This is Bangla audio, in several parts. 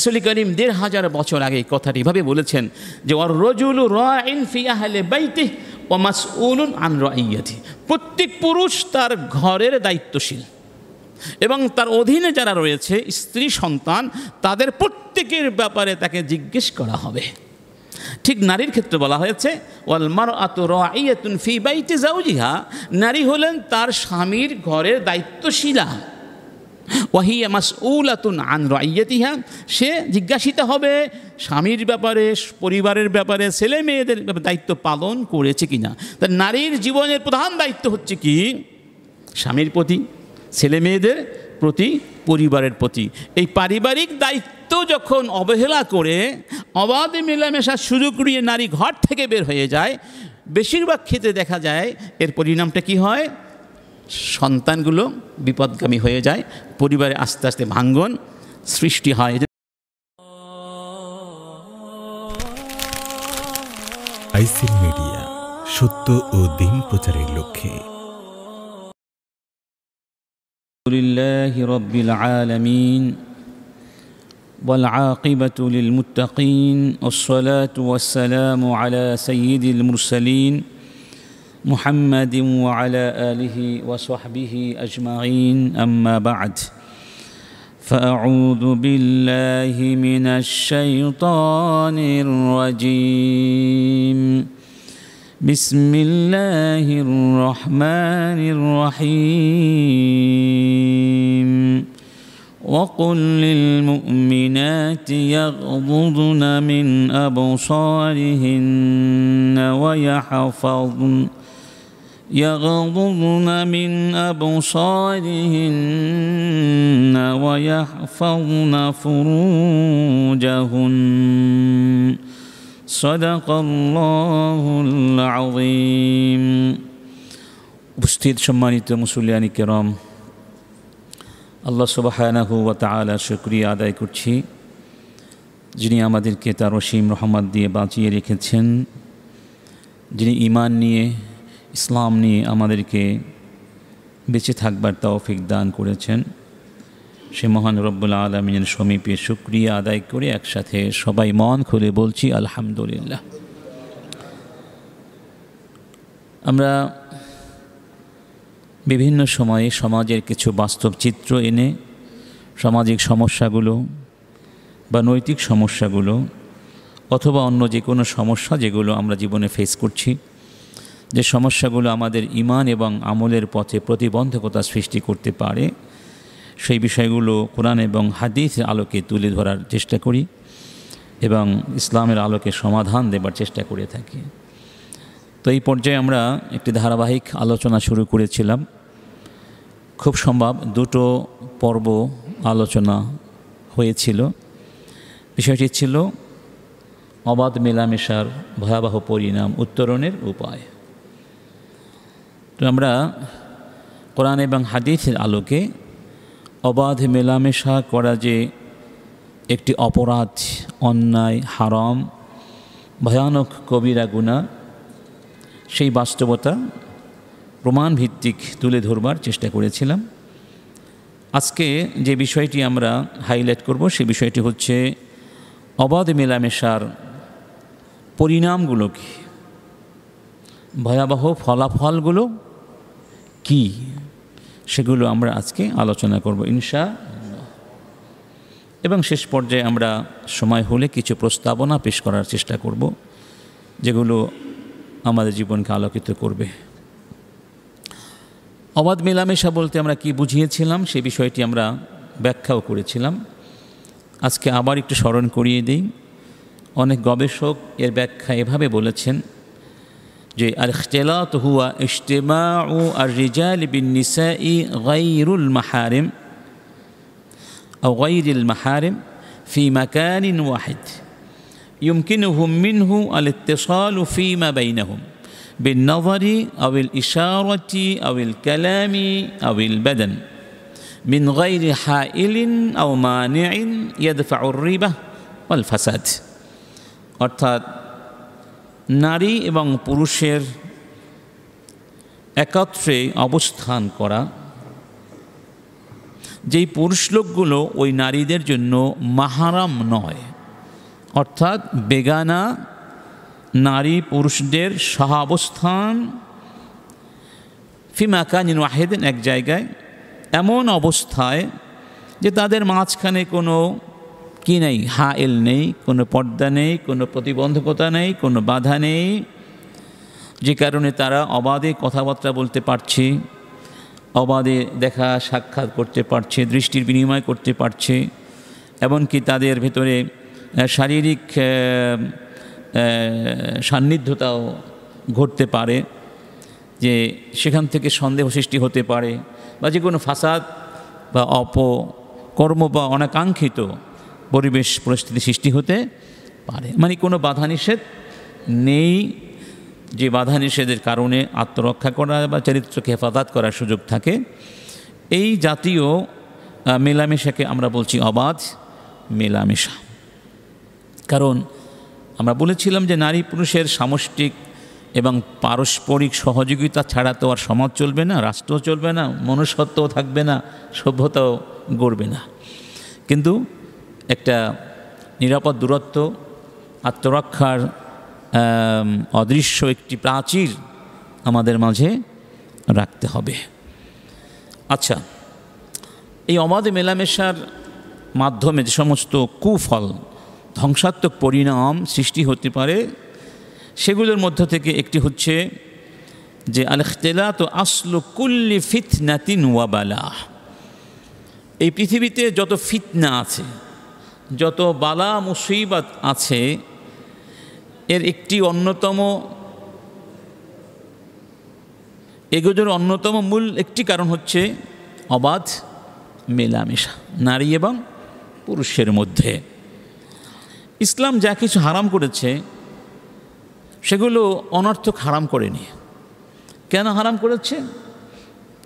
রাসূল করিম ১৫০০ বছর আগে এই কথাটি এভাবে বলেছেন যে ওয়ার রাজুলু রাইন ফি আহলি বাইতিহি ওয়া মাসউলুন আন রাইয়াতিহি, প্রত্যেক পুরুষ তার ঘরের দায়িত্বশীল এবং তার অধীনে যারা রয়েছে স্ত্রী সন্তান তাদের প্রত্যেকের ব্যাপারে তাকে জিজ্ঞেস করা হবে। ঠিক নারীর ক্ষেত্রে বলা হয়েছে ওয়াল মারআতু রাইয়াতুন ফি বাইতি যাওজিহা, নারী হলেন তার স্বামীর ঘরের দায়িত্বশীলা। ওয়াহিয়া মাসউলাতুন আন রাইয়াতিহা, সে জিজ্ঞাসিত হবে স্বামীর ব্যাপারে, পরিবারের ব্যাপারে, ছেলে মেয়েদের দায়িত্ব পালন করেছে কিনা। তা নারীর জীবনের প্রধান দায়িত্ব হচ্ছে কি স্বামীর প্রতি, ছেলে মেয়েদের প্রতি, পরিবারের প্রতি। এই পারিবারিক দায়িত্ব যখন অবহেলা করে অবাধ মেলামেশার সুযোগ নিয়ে নারী ঘর থেকে বের হয়ে যায়, বেশিরভাগ ক্ষেত্রে দেখা যায় এর পরিণামটা কি হয়, সন্তানগুলো বিপদগামী হয়ে যায়, পরিবারে আস্তে আস্তে ভাঙ্গন সৃষ্টি হয়। আইসিল মিডিয়া, সত্য ও দিন প্রচারের লক্ষ্যে। لله رب العالمين والعاقبة للمتقين والصلاة والسلام على سيد المرسلين محمد وعلى آله وصحبه أجمعين، أما بعد، فأعوذ بالله من الشيطان الرجيم، بسم الله الرحمن الرحيم، وقل للمؤمنات يغضضن من أبصارهن ويحفظن فروجهن، সদাকাল্লাহুল আযীম। উপস্থিত সম্মানিত মুসল্লিয়ানি কেরাম, আল্লাহ সুবহানাহু ওয়া তাআলা শুকরিয়া আদায় করছি যিনি আমাদেরকে তার অসীম রহমত দিয়ে বাঁচিয়ে রেখেছেন, যিনি ঈমান নিয়ে, ইসলাম নিয়ে আমাদেরকে বেঁচে থাকবার তৌফিক দান করেছেন। সে মহান রব্বুল আলামিনের সমীপে শুকরিয়া আদায় করে একসাথে সবাই মন খুলে বলছি আলহামদুলিল্লাহ। আমরা বিভিন্ন সময়ে সমাজের কিছু বাস্তব চিত্র এনে সামাজিক সমস্যাগুলো বা নৈতিক সমস্যাগুলো অথবা অন্য যে কোনো সমস্যা যেগুলো আমরা জীবনে ফেস করছি, যে সমস্যাগুলো আমাদের ঈমান এবং আমলের পথে প্রতিবন্ধকতা সৃষ্টি করতে পারে, সেই বিষয়গুলো কোরআন এবং হাদিসের আলোকে তুলে ধরার চেষ্টা করি এবং ইসলামের আলোকে সমাধান দেবার চেষ্টা করে থাকি। তো এই পর্যায়ে আমরা একটি ধারাবাহিক আলোচনা শুরু করেছিলাম। খুব সম্ভব দুটো পর্ব আলোচনা হয়েছিল। বিষয়টি ছিল অবাধ মেলামেশার ভয়াবহ পরিণাম উত্তরণের উপায়। তো আমরা কোরআন এবং হাদিসের আলোকে অবাধ মেলামেশা করা যে একটি অপরাধ, অন্যায়, হারাম, ভয়ানক কবিরা গুনাহ, সেই বাস্তবতা প্রমাণভিত্তিক তুলে ধরবার চেষ্টা করেছিলাম। আজকে যে বিষয়টি আমরা হাইলাইট করব সেই বিষয়টি হচ্ছে অবাধ মেলামেশার পরিণামগুলো কী, ভয়াবহ ফলাফলগুলো কী, সেগুলো আমরা আজকে আলোচনা করব ইনশাআল্লাহ। এবং শেষ পর্যায়ে আমরা সময় হলে কিছু প্রস্তাবনা পেশ করার চেষ্টা করব যেগুলো আমাদের জীবনকে আলোকিত করবে। অবাধ মেলামেশা বলতে আমরা কি বুঝিয়েছিলাম সেই বিষয়টি আমরা ব্যাখ্যাও করেছিলাম। আজকে আবার একটু স্মরণ করিয়ে দিই। অনেক গবেষক এর ব্যাখ্যা এভাবে বলেছেন যে আল-ইখতিলাত হুয়া ইজতিমাউ আর-রিজাল বিন-নিসাই গায়রুল মাহারিম আও গায়রিল মাহারিম ফি মাকানিন ওয়াহিদ يمكنهم منه الاتصال فيما بينهم بالنظر أو الإشارة أو الكلام أو البدن من غير حائل أو مانع يدفع الريبة والفساد। অর্থাৎ নারী এবং পুরুষের একত্রে অবস্থান করা, যেই পুরুষ লোকগুলো ওই নারীদের জন্য মাহারাম নয়, অর্থাৎ বেগানা নারী পুরুষদের সহাবস্থান ফি মাকানিন ওয়াহিদিন, এক জায়গায়, এমন অবস্থায় যে তাদের মাঝখানে কোনো কি নেই, হাইল নেই, কোনো পর্দা নেই, কোনো প্রতিবন্ধকতা নেই, কোনো বাধা নেই, যে কারণে তারা অবাধে কথাবার্তা বলতে পারছে, অবাধে দেখা সাক্ষাৎ করতে পারছে, দৃষ্টির বিনিময় করতে পারছে, এমনকি তাদের ভেতরে শারীরিক সান্নিধ্যতাও ঘটতে পারে, যে সেখান থেকে সন্দেহ সৃষ্টি হতে পারে বা যে কোনো ফাসাদ বা অপকর্ম বা অনাকাঙ্ক্ষিত পরিবেশ পরিস্থিতি সৃষ্টি হতে পারে। মানে কোনো বাধা নিষেধ নেই, যে বাধা নিষেধের কারণে আত্মরক্ষা করা বা চরিত্রকে হেফাজত করার সুযোগ থাকে। এই জাতীয় মেলামেশাকে আমরা বলছি অবাধ মেলামেশা। কারণ আমরা বলেছিলাম যে নারী পুরুষের সামষ্টিক এবং পারস্পরিক সহযোগিতা ছাড়া তো আর সমাজ চলবে না, রাষ্ট্রও চলবে না, মনুষ্যত্বও থাকবে না, সভ্যতাও গড়বে না। কিন্তু একটা নিরাপদ দূরত্ব, আত্মরক্ষার অদৃশ্য একটি প্রাচীর আমাদের মাঝে রাখতে হবে। আচ্ছা, এই অবাধ মেলামেশার মাধ্যমে যে সমস্ত কুফল, ধ্বংসাত্মক পরিণাম সৃষ্টি হতে পারে, সেগুলোর মধ্য থেকে একটি হচ্ছে যে আল ইখতিলাত আসলু কুল্লি ফিতনাতিন ওয়া বালা। এই পৃথিবীতে যত ফিতনা আছে, যত বালা মুসিবত আছে, এর একটি অন্যতম, এগুলোর অন্যতম মূল একটি কারণ হচ্ছে অবাধ মেলামেশা নারী এবং পুরুষের মধ্যে। ইসলাম যা কিছু হারাম করেছে সেগুলো অনর্থক হারাম করেনি। কেন হারাম করেছে?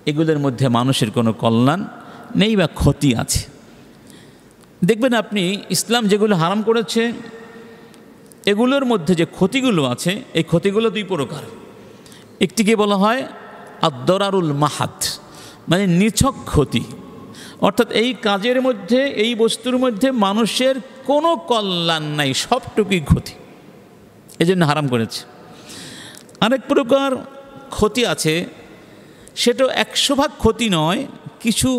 এগুলোর মধ্যে মানুষের কোনো কল্যাণ নেই বা ক্ষতি আছে। দেখবেন আপনি, ইসলাম যেগুলো হারাম করেছে এগুলোর মধ্যে যে ক্ষতিগুলো আছে, এই ক্ষতিগুলো দুই প্রকার। একটিকে বলা হয় আদ-দরারুল মাহাত, মানে নিছক ক্ষতি, অর্থাৎ এই কাজের মধ্যে, এই বস্তুর মধ্যে মানুষের কোনো কল্যাণ নাই, সবটুকুই ক্ষতি, এজন্য হারাম করেছে। আরেক প্রকার ক্ষতি আছে, সেটা 100% ক্ষতি নয়, কিছু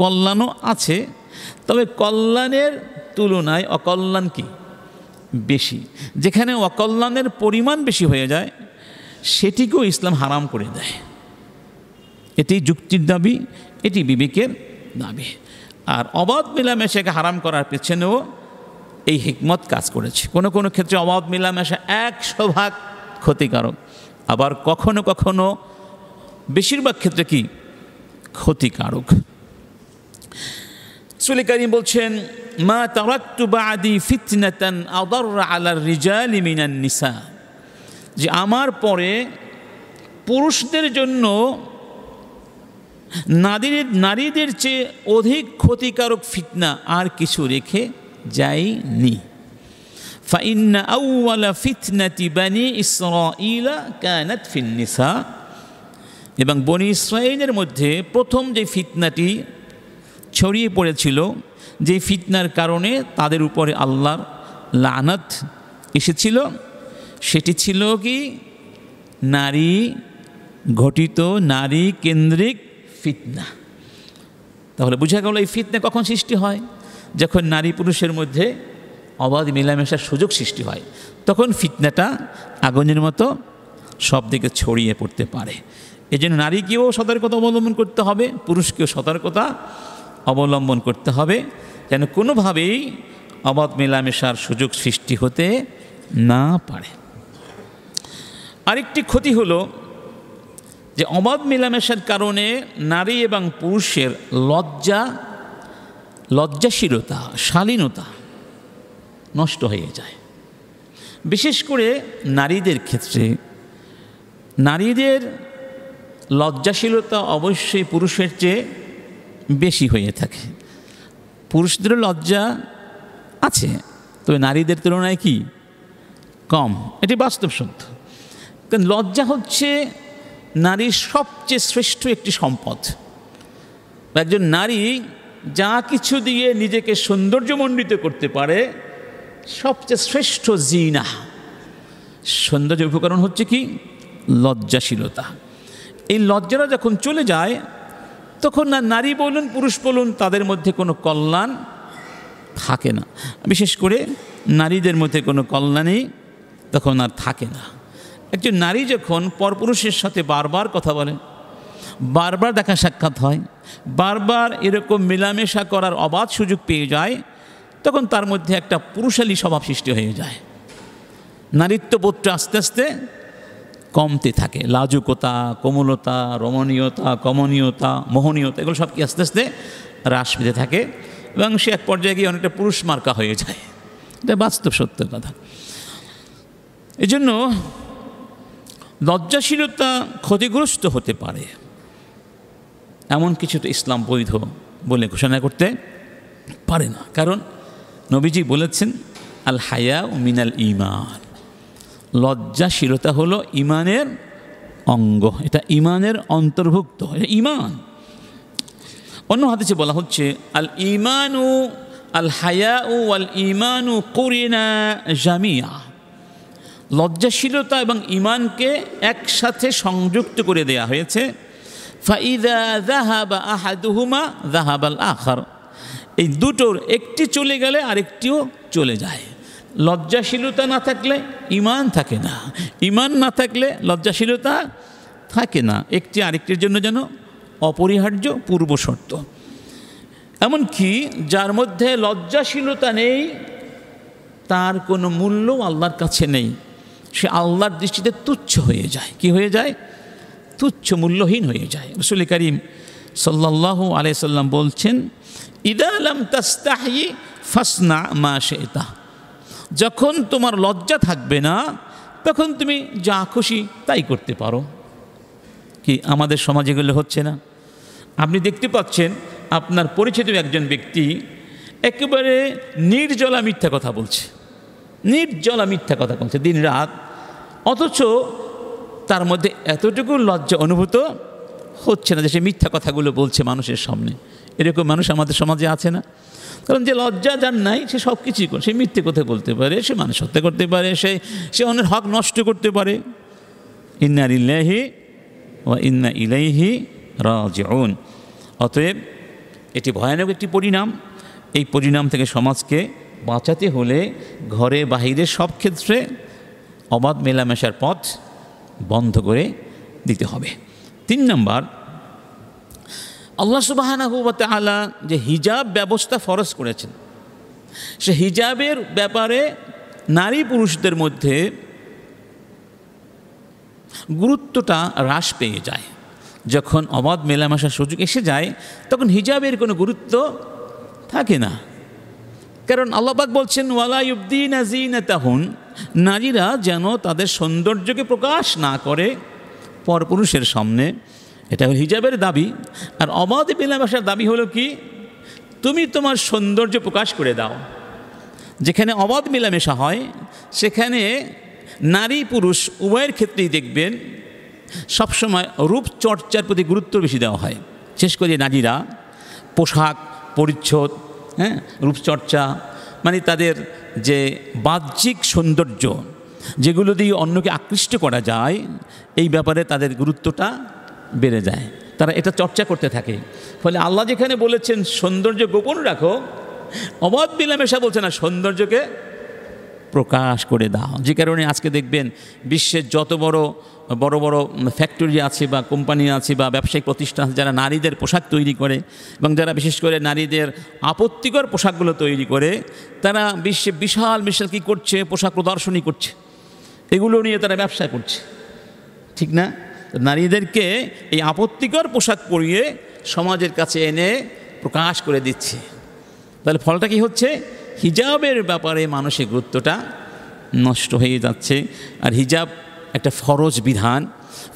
কল্যাণও আছে, তবে কল্যাণের তুলনায় অকল্যাণ কি বেশি। যেখানে অকল্যাণের পরিমাণ বেশি হয়ে যায় সেটিকেও ইসলাম হারাম করে দেয়। এটি যুক্তির দাবি, এটি বিবেকের দাবি। আর অবাধ মেলামেশাকে হারাম করার পেছনেও এই হিকমত কাজ করেছে। কোনো কোনো ক্ষেত্রে অবাধ মেলামেশা 100% ক্ষতিকারক, আবার কখনো কখনো, বেশিরভাগ ক্ষেত্রে কি ক্ষতিকারক। রাসূল কারীম বলছেন, মা তারাকতু বাদি ফিতনাতান আদার আলা রিজালি মিনান নিসা, যে আমার পরে পুরুষদের জন্য নারীদের চেয়ে অধিক ক্ষতিকারক ফিতনা আর কিছু রেখে যায়নি। ফাইন্না আউওয়ালা ফিতনাতি বানি ইসরাঈলা কানাত ফিন নিসা, এবং বনি ইসরাঈলের মধ্যে প্রথম যে ফিতনাটি ছড়িয়ে পড়েছিল, যে ফিতনার কারণে তাদের উপরে আল্লাহর লানত এসেছিল, সেটি ছিল কি নারী ঘটিত, নারী কেন্দ্রিক ফিতনা। তাহলে বোঝা গেল এই ফিতনা কখন সৃষ্টি হয়? যখন নারী পুরুষের মধ্যে অবাধ মেলামেশার সুযোগ সৃষ্টি হয়, তখন ফিতনাটা আগুনের মতো সব দিকে ছড়িয়ে পড়তে পারে। এই জন্য নারীকেও সতর্কতা অবলম্বন করতে হবে, পুরুষকেও সতর্কতা অবলম্বন করতে হবে, যেন কোনোভাবেই অবাধ মেলামেশার সুযোগ সৃষ্টি হতে না পারে। আরেকটি ক্ষতি হলো যে অবাধ মেলামেশার কারণে নারী এবং পুরুষের লজ্জাশীলতা, শালীনতা নষ্ট হয়ে যায়। বিশেষ করে নারীদের ক্ষেত্রে নারীদের লজ্জাশীলতা অবশ্যই পুরুষের চেয়ে বেশি হয়ে থাকে। পুরুষদেরও লজ্জা আছে, তবে নারীদের তুলনায় কি কম, এটি বাস্তব সত্য। কারণ লজ্জা হচ্ছে নারীর সবচেয়ে শ্রেষ্ঠ একটি সম্পদ। একজন নারী যা কিছু দিয়ে নিজেকে সৌন্দর্যমণ্ডিত করতে পারে সবচেয়ে শ্রেষ্ঠ জিনা, সৌন্দর্য উপকরণ হচ্ছে কি? লজ্জাশীলতা। এই লজ্জাটা যখন চলে যায় তখন না নারী বলুন পুরুষ বলুন তাদের মধ্যে কোনো কল্যাণ থাকে না। বিশেষ করে নারীদের মধ্যে কোনো কল্যাণই তখন আর থাকে না। একজন নারী যখন পরপুরুষের সাথে বারবার কথা বলে, বারবার দেখা সাক্ষাৎ হয়, বারবার এরকম মেলামেশা করার অবাধ সুযোগ পেয়ে যায়, তখন তার মধ্যে একটা পুরুষালী স্বভাব সৃষ্টি হয়ে যায়। নারীত্ববোধটা আস্তে আস্তে কমতে থাকে। লাজুকতা, কোমলতা, রমণীয়তা, কমনীয়তা, মোহনীয়তা এগুলো সব কি আস্তে আস্তে হ্রাস পেতে থাকে এবং সে এক পর্যায়ে গিয়ে অনেকটা পুরুষ মার্কা হয়ে যায়। এটা বাস্তব সত্যের কথা। এই জন্য লজ্জাশীলতা ক্ষতিগ্রস্ত হতে পারে এমন কিছু তো ইসলাম বৈধ বলে ঘোষণা করতে পারে না। কারণ নবীজি বলেছেন আল হায়া মিনাল ঈমান, লজ্জাশীলতা হলো ঈমানের অঙ্গ, এটা ঈমানের অন্তর্ভুক্ত, এটা ঈমান। অন্য হাদিসে বলা হচ্ছে আল ঈমানু আল হায়াউ ওয়াল ঈমানু কুরিনা জামিয়া, লজ্জাশীলতা এবং ঈমানকে একসাথে সংযুক্ত করে দেয়া হয়েছে। ফাইদা যাহাবা আহাদুহুমা যাহাবাল আখার, এই দুটোর একটি চলে গেলে আরেকটিও চলে যায়। লজ্জাশীলতা না থাকলে ঈমান থাকে না, ঈমান না থাকলে লজ্জাশীলতা থাকে না। একটি আরেকটির জন্য যেন অপরিহার্য পূর্ব শর্ত। এমনকি যার মধ্যে লজ্জাশীলতা নেই তার কোনো মূল্য আল্লাহর কাছে নেই, সে আল্লাহর দৃষ্টিতে তুচ্ছ হয়ে যায়। কি হয়ে যায়? তুচ্ছ, মূল্যহীন হয়ে যায়। রাসূল করিম সাল্লাল্লাহু আলাইহি সাল্লাম বলছেন ইদা লাম তাস্তাহি ফাসনা মা শি'তা, যখন তোমার লজ্জা থাকবে না তখন তুমি যা খুশি তাই করতে পারো। কি আমাদের সমাজে এগুলো হচ্ছে না? আপনি দেখতে পাচ্ছেন আপনার পরিচিত একজন ব্যক্তি একেবারে নির্জলা মিথ্যা কথা বলছে, নির্জলা মিথ্যা কথা বলছে দিন রাত, অথচ তার মধ্যে এতটুকু লজ্জা অনুভূত হচ্ছে না যে সে মিথ্যা কথাগুলো বলছে মানুষের সামনে। এরকম মানুষ আমাদের সমাজে আছে না? কারণ যে লজ্জা যার নাই সে সব কিছুই করে, সে মিথ্যে কথা বলতে পারে, সে মানুষ হত্যা করতে পারে, সে অন্যের হক নষ্ট করতে পারে। ইন্না লিল্লাহি ওয়া ইন্না ইলাইহি রাজিউন। অতএব এটি ভয়ানক একটি পরিণাম। এই পরিণাম থেকে সমাজকে বাঁচাতে হলে ঘরে বাহিরে সব ক্ষেত্রে অবাধ মেলামেশার পথ বন্ধ করে দিতে হবে। 3 নম্বর, আল্লাহ সুবহানাহু ওয়া তাআলা যে হিজাব ব্যবস্থা ফরজ করেছেন, সে হিজাবের ব্যাপারে নারী পুরুষদের মধ্যে গুরুত্বটা হ্রাস পেয়ে যায়। যখন অবাধ মেলামেশার সুযোগ এসে যায় তখন হিজাবের কোনো গুরুত্ব থাকে না। কারণ আল্লাহ পাক বলছেন ওয়ালা ইউবদিনা যিনাতাহুন, নারীরা যেন তাদের সৌন্দর্যকে প্রকাশ না করে পরপুরুষের সামনে, এটা হল হিজাবের দাবি। আর অবাধ মেলামেশার দাবি হলো কি? তুমি তোমার সৌন্দর্য প্রকাশ করে দাও। যেখানে অবাধ মেলামেশা হয় সেখানে নারী পুরুষ উভয়ের ক্ষেত্রেই দেখবেন সবসময় রূপচর্চার প্রতি গুরুত্ব বেশি দেওয়া হয়। বিশেষ করে নারীরা পোশাক পরিচ্ছদ, রূপচর্চা মানে তাদের যে বাহ্যিক সৌন্দর্য যেগুলো দিয়ে অন্যকে আকৃষ্ট করা যায়, এই ব্যাপারে তাদের গুরুত্বটা বেড়ে যায়, তারা এটা চর্চা করতে থাকে। ফলে আল্লাহ যেখানে বলেছেন সৌন্দর্য গোপন রাখো, অবাধ মেলামেশা বলছে না, সৌন্দর্যকে প্রকাশ করে দাও। যে কারণে আজকে দেখবেন বিশ্বের যত বড় বড় ফ্যাক্টরি আছে বা কোম্পানি আছে বা ব্যবসায়িক প্রতিষ্ঠান আছে যারা নারীদের পোশাক তৈরি করে এবং যারা বিশেষ করে নারীদের আপত্তিকর পোশাকগুলো তৈরি করে, তারা বিশ্বে বিশাল বিশাল কী করছে, পোশাক প্রদর্শনী করছে, এগুলো নিয়ে তারা ব্যবসা করছে, ঠিক না? নারীদেরকে এই আপত্তিকর পোশাক পরিয়ে সমাজের কাছে এনে প্রকাশ করে দিচ্ছে। তাহলে ফলটা কি হচ্ছে? হিজাবের ব্যাপারে মানুষের গুরুত্বটা নষ্ট হয়ে যাচ্ছে। আর হিজাব একটা ফরজ বিধান,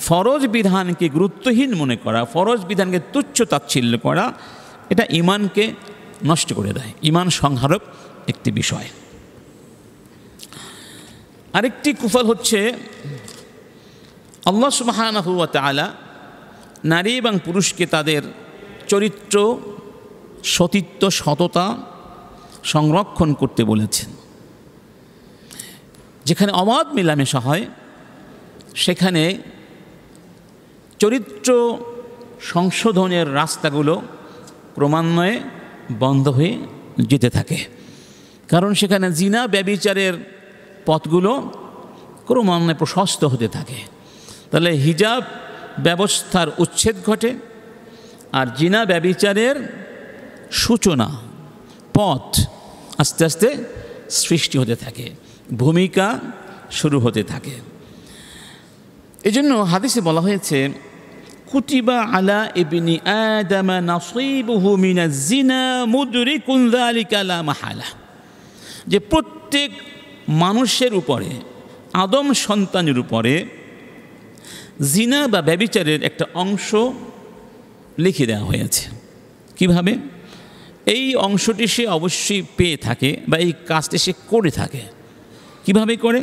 ফরজ বিধানকে গুরুত্বহীন মনে করা, ফরজ বিধানকে তুচ্ছ তাচ্ছিল্য করা, এটা ঈমানকে নষ্ট করে দেয়, ঈমান সংহারক একটি বিষয়। আরেকটি কুফল হচ্ছে আল্লাহ সুবহানাহু ওয়া তাআলা নারী এবং পুরুষকে তাদের চরিত্র সতীত্ব সততা সংরক্ষণ করতে বলেছেন। যেখানে অবাধ মেলামেশা হয় সেখানে চরিত্র সংশোধনের রাস্তাগুলো ক্রমান্বয়ে বন্ধ হয়ে যেতে থাকে, কারণ সেখানে জিনা ব্যভিচারের পথগুলো ক্রমান্বয়ে প্রশস্ত হতে থাকে। তাহলে হিজাব ব্যবস্থার উচ্ছেদ ঘটে আর জিনা ব্যভিচারের সূচনা পথ আস্তে আস্তে সৃষ্টি হতে থাকে, ভূমিকা শুরু হতে থাকে। এজন্য হাদিসে বলা হয়েছে কুতিবা আলা ইবনি আদম নাসিবুহু মিনাজ জিনা মুদরিকুন যালিকা লা মাহালা, যে প্রত্যেক মানুষের উপরে, আদম সন্তানের উপরে জিনা বা ব্যভিচারের একটা অংশ লিখে দেওয়া হয়েছে। কিভাবে? এই অংশটি সে অবশ্যই পেয়ে থাকে বা এই কাজটি সে করে থাকে। কিভাবে করে?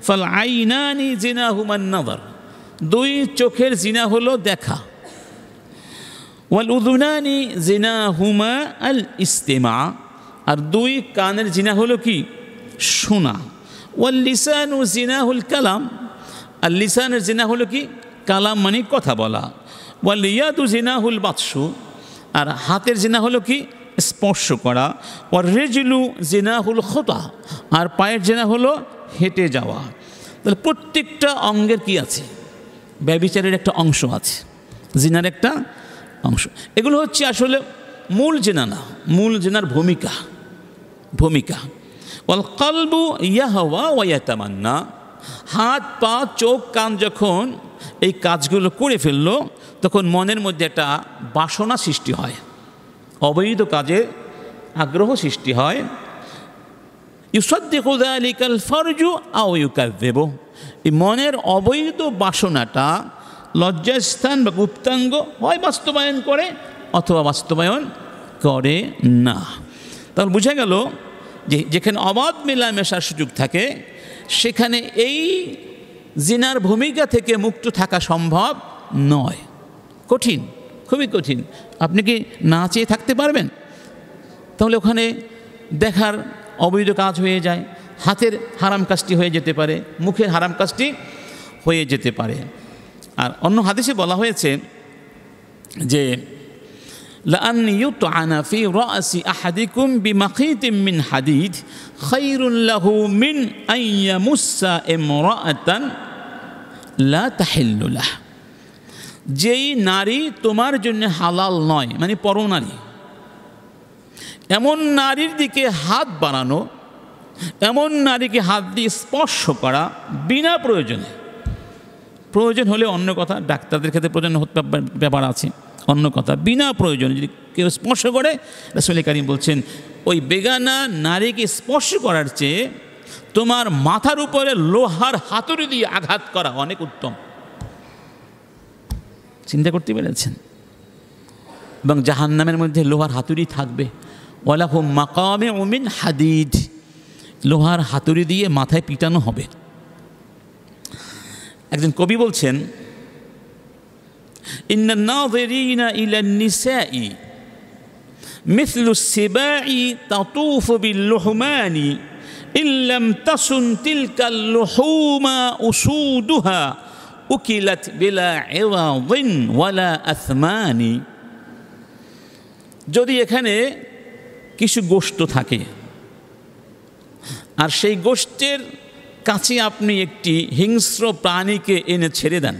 ফাল আইনানি জিনাহুমান নাযার, দুই চোখের জিনা হলো দেখা, ওয়াল উযুনানি জিনাহুমা আল ইস্তিমা, আর দুই কানের জিনা হলো কি? শোনা। ওয়াল লিসানু জিনাহুল কালাম, আর লিসানের জিনা হলো কি? কালাম মানে কথা বলা। ওয়াল ইয়াদু জিনাহুল বাতশু, আর হাতের জিনা হলো কি? স্পর্শ করা। ওয়ার রিজলু জিনাহুল খুতা, আর পায়ের জিনা হলো হেঁটে যাওয়া। তাহলে প্রত্যেকটা অঙ্গের কি আছে? ব্যভিচারের একটা অংশ আছে, জিনার একটা অংশ। এগুলো হচ্ছে আসলে মূল জিনা না, মূল জিনার ভূমিকা। ওয়াল কলবু ইয়াহওয়া ওয়া ইয়াতামান্না, হাত পা চোখ কান যখন এই কাজগুলো করে ফেললো তখন মনের মধ্যে একটা বাসনা সৃষ্টি হয়, অবৈধ কাজে আগ্রহ সৃষ্টি হয়। ইউসাদ্দিকু যালিকাল ফারজু আও ইউকাযযিবু, এই মনের অবৈধ বাসনাটা লজ্জাস্থান বা গুপ্তাঙ্গ হয় বাস্তবায়ন করে অথবা বাস্তবায়ন করে না। তাহলে বোঝা গেল যে যেখানে অবাধ মেলামেশার সুযোগ থাকে সেখানে এই জিনার ভূমিকা থেকে মুক্ত থাকা সম্ভব নয়, কঠিন, খুবই কঠিন। আপনি কি না চেয়ে থাকতে পারবেন? তাহলে ওখানে দেখার অবৈধ কাজ হয়ে যায়, হাতের হারাম কাজটি হয়ে যেতে পারে, মুখের হারাম কাজটি হয়ে যেতে পারে। আর অন্য হাদিসে বলা হয়েছে যে লাআন ইউতআনা ফি রাসি আহাদিকুম বিমাখিতিম মিন হাদিদ খায়রুল লাহু মিন আন ইয়ামুসসা ইমরাআতান লা তাহিল্লু লাহ, যেই নারী তোমার জন্য হালাল নয়, মানে পরনারী, এমন নারীর দিকে হাত বাড়ানো, এমন নারীকে হাত দিয়ে স্পর্শ করা বিনা প্রয়োজনে, প্রয়োজন হলে অন্য কথা, ডাক্তারদের ক্ষেত্রে প্রয়োজন ব্যাপার আছে, অন্য কথা, বিনা প্রয়োজনে যদি কেউ স্পর্শ করে, রাসূল কারীম বলছেন ওই বেগানা নারীকে স্পর্শ করার চেয়ে তোমার মাথার উপরে লোহার হাতুড়ি দিয়ে আঘাত করা অনেক উত্তম। চিন্তা করতে পেরেছেন? এবং জাহান্নামের মধ্যে লোহার হাতুড়ি থাকবে, ওয়ালাহুম মাকামিউ মিন হাদিদ, লোহার হাতুড়ি দিয়ে মাথায় পিটানো হবে। একজন কবি বলছেন ইন্নান নাযিরিনা ইলান নিসাই মিথলু সিবাই তাতুফু বিল লুহমানি ইল্লাম তাসুন তিলকাল লুহুমা উসুদুহা উকিলাত বিলা ইওয়াদিন ওয়ালা আথমানি। যদি এখানে কিছু গোশত থাকে আর সেই গোশতের কাছে আপনি একটি হিংস্র প্রাণীকে এনে ছেড়ে দেন,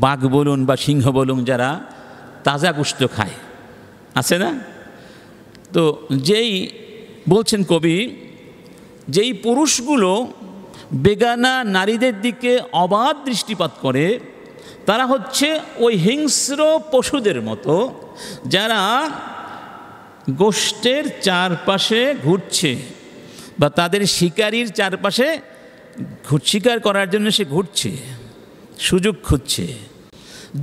বাঘ বলুন বা সিংহ বলুন, যারা তাজা গোশত খায়, আছে না? তো যেই বলছেন কবি, যেই পুরুষগুলো বেগানা নারীদের দিকে অবাধ দৃষ্টিপাত করে তারা হচ্ছে ওই হিংস্র পশুদের মতো যারা গোশতের চারপাশে ঘুরছে বা তাদের শিকারীর চারপাশে শিকার করার জন্য সে ঘুরছে, সুযোগ খুঁজছে।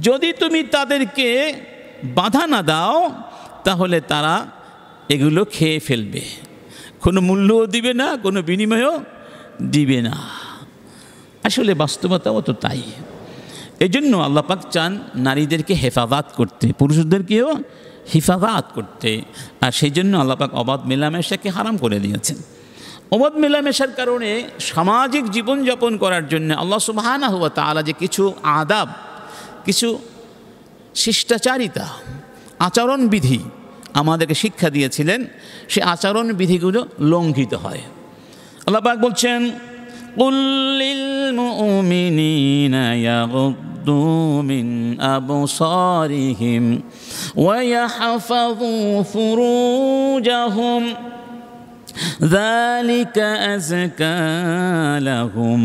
যদি তুমি তাদেরকে বাধা না দাও তাহলে তারা এগুলো খেয়ে ফেলবে, কোনো মূল্যও দিবে না, কোনো বিনিময়ও দিবে না। আসলে বাস্তবতাও তো তাই। এই জন্য আল্লাহ পাক চান নারীদেরকে হেফাজত করতে, পুরুষদেরকেও হিফাজত করতে। আর সেই জন্য আল্লাহ পাক অবাধ মেলামেশাকে হারাম করে দিয়েছেন। অবাধ মেলামেশার কারণে সামাজিক জীবনযাপন করার জন্য আল্লাহ সুবহানাহু ওয়া তাআলা যে কিছু আদাব, কিছু শিষ্টাচারিতা, আচরণবিধি আমাদেরকে শিক্ষা দিয়েছিলেন, সে আচরণবিধিগুলো লঙ্ঘিত হয়। আল্লাহ পাক বলছেন, কুল লিল মুমিনিনা ইয়াগুদ্দু মিন আবসারিহিম ওয়া ইয়াহফাযু ফুরুজাহুম যালিকা আযকা লাহুম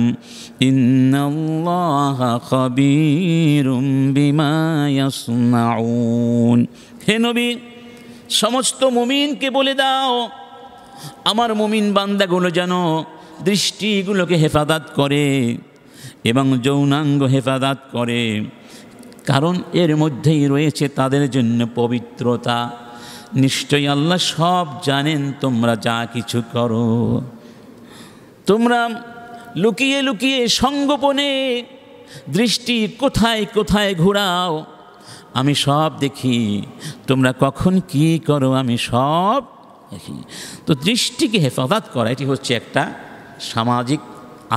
ইন্নাল্লাহা খাবীরুম বিমা ইয়াসনাউন। হে নবী, সমস্ত মুমিনকে বলে দাও, আমার মুমিন বান্দাগুলো যেন দৃষ্টিগুলোকে হেফাজত করে এবং যৌনাঙ্গ হেফাজত করে, কারণ এর মধ্যেই রয়েছে তাদের জন্য পবিত্রতা। নিশ্চয়ই আল্লাহ সব জানেন তোমরা যা কিছু করো। তোমরা লুকিয়ে লুকিয়ে সঙ্গোপনে দৃষ্টি কোথায় কোথায় ঘোরাও, আমি সব দেখি। তোমরা কখন কি করো আমি সব দেখি। তো দৃষ্টিকে হেফাজত করা এটি হচ্ছে একটা সামাজিক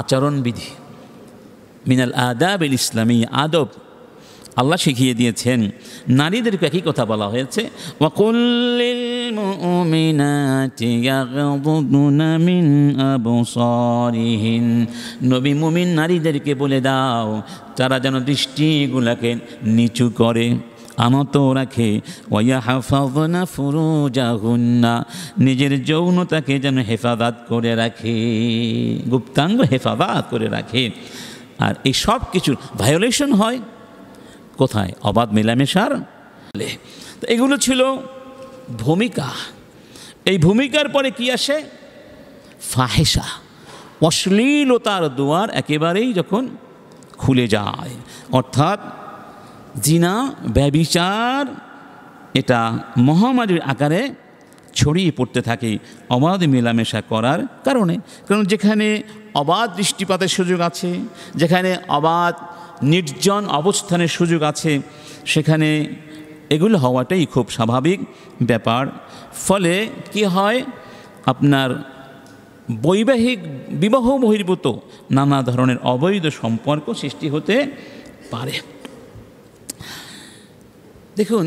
আচরণবিধি, মিনাল আদাবিল ইসলামী, আদব আল্লাহ শিখিয়ে দিয়েছেন। নারীদেরকে একই কথা বলা হয়েছে, ওয়াকুল লিল মুমিনাতি ইয়াগদুনা মিন আবসারিহিন। নবী মুমিন নারীদেরকে বলে দাও তারা যেন দৃষ্টিগুলোকে নিচু করে, আনত রাখে। ওয়াহফাযনা ফুরুজাহুন্না, নিজের যৌনতাকে যেন হেফাজত করে রাখে, গুপ্তাঙ্গ হেফাজত করে রাখে। আর এই সব কিছুর ভায়োলেশন হয় কোথায়? অবাধ মেলামেশার। তো এগুলো ছিল ভূমিকা। এই ভূমিকার পরে কি আসে? ফাহেসা, অশ্লীলতার দুয়ার একেবারেই যখন খুলে যায়, অর্থাৎ জিনা, ব্যভিচার, এটা মহামারীর আকারে ছড়িয়ে পড়তে থাকে অবাধ মেলামেশা করার কারণে। কারণ যেখানে অবাধ দৃষ্টিপাতের সুযোগ আছে, যেখানে অবাধ নির্জন অবস্থানের সুযোগ আছে, সেখানে এগুলো হওয়াটাই খুব স্বাভাবিক ব্যাপার। ফলে কি হয়, আপনার বৈবাহিক বিবাহ বহির্ভূত নানা ধরনের অবৈধ সম্পর্ক সৃষ্টি হতে পারে। দেখুন,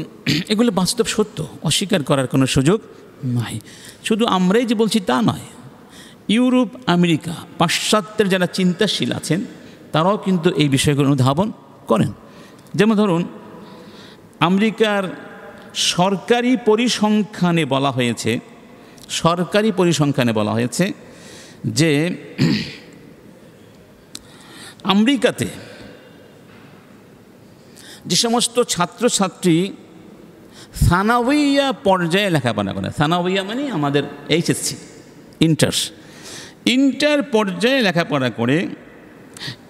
এগুলো বাস্তব সত্য, অস্বীকার করার কোনো সুযোগ নাই। শুধু আমরাই যে বলছি তা নয়, ইউরোপ, আমেরিকা, পাশ্চাত্যের যারা চিন্তাশীল আছেন তারাও কিন্তু এই বিষয়গুলো অনুধাবন করেন। যেমন ধরুন, আমেরিকার সরকারি পরিসংখ্যানে বলা হয়েছে যে আমেরিকাতে যে সমস্ত ছাত্রছাত্রী সানাউইয়া পর্যায়ে লেখাপড়া করে, সানাউইয়া মানে আমাদের এইচএসসি, ইন্টার পর্যায়ে লেখাপড়া করে,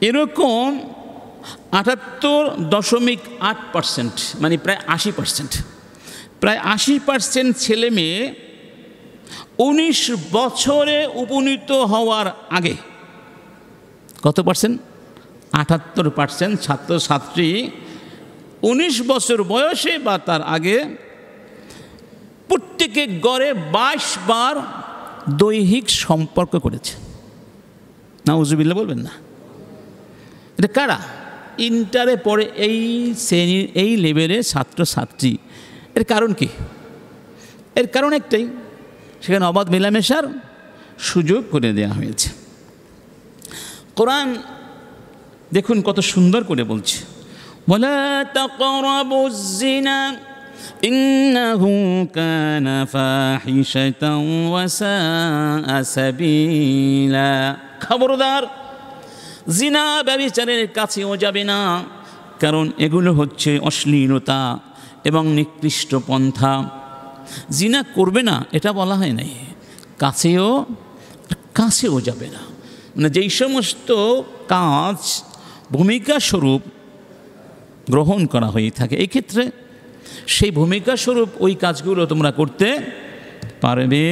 এরকম 78.8%, মানে প্রায় 80%, প্রায় 80% ছেলে মেয়ে 19 বছরে উপনীত হওয়ার আগে, কত পার্সেন্ট? 78% ছাত্রছাত্রী 19 বছর বয়সে বা তার আগে প্রত্যেকে গড়ে 22 বার দৈহিক সম্পর্ক করেছে। নাউজুবিল্লাহ বলবেন না? এটা কারা? ইন্টারে পড়ে এই শ্রেণীর এই লেভেলের ছাত্রছাত্রী। এর কারণ কি? এর কারণ একটাই, সেখানে অবাধ মেলামেশার সুযোগ করে দেওয়া হয়েছে। কোরআন দেখুন কত সুন্দর করে বলছে, ওয়ালা তাকরাবুজ জিনা ইন্নাহু কানা ফাহিশাতাও ওয়া সাআ সাবিলা। খবরদার, জিনা ব্যভিচারের কাছেও যাবে না, কারণ এগুলো হচ্ছে অশ্লীলতা এবং নিকৃষ্ট পন্থা। জিনা করবে না এটা বলা হয় নাই, কাছেও যাবে না। মানে যেই সমস্ত কাজ ভূমিকা স্বরূপ গ্রহণ করা হয়ে থাকে, এই ক্ষেত্রে সেই ভূমিকা স্বরূপ ওই কাজগুলো তোমরা করতে পারবে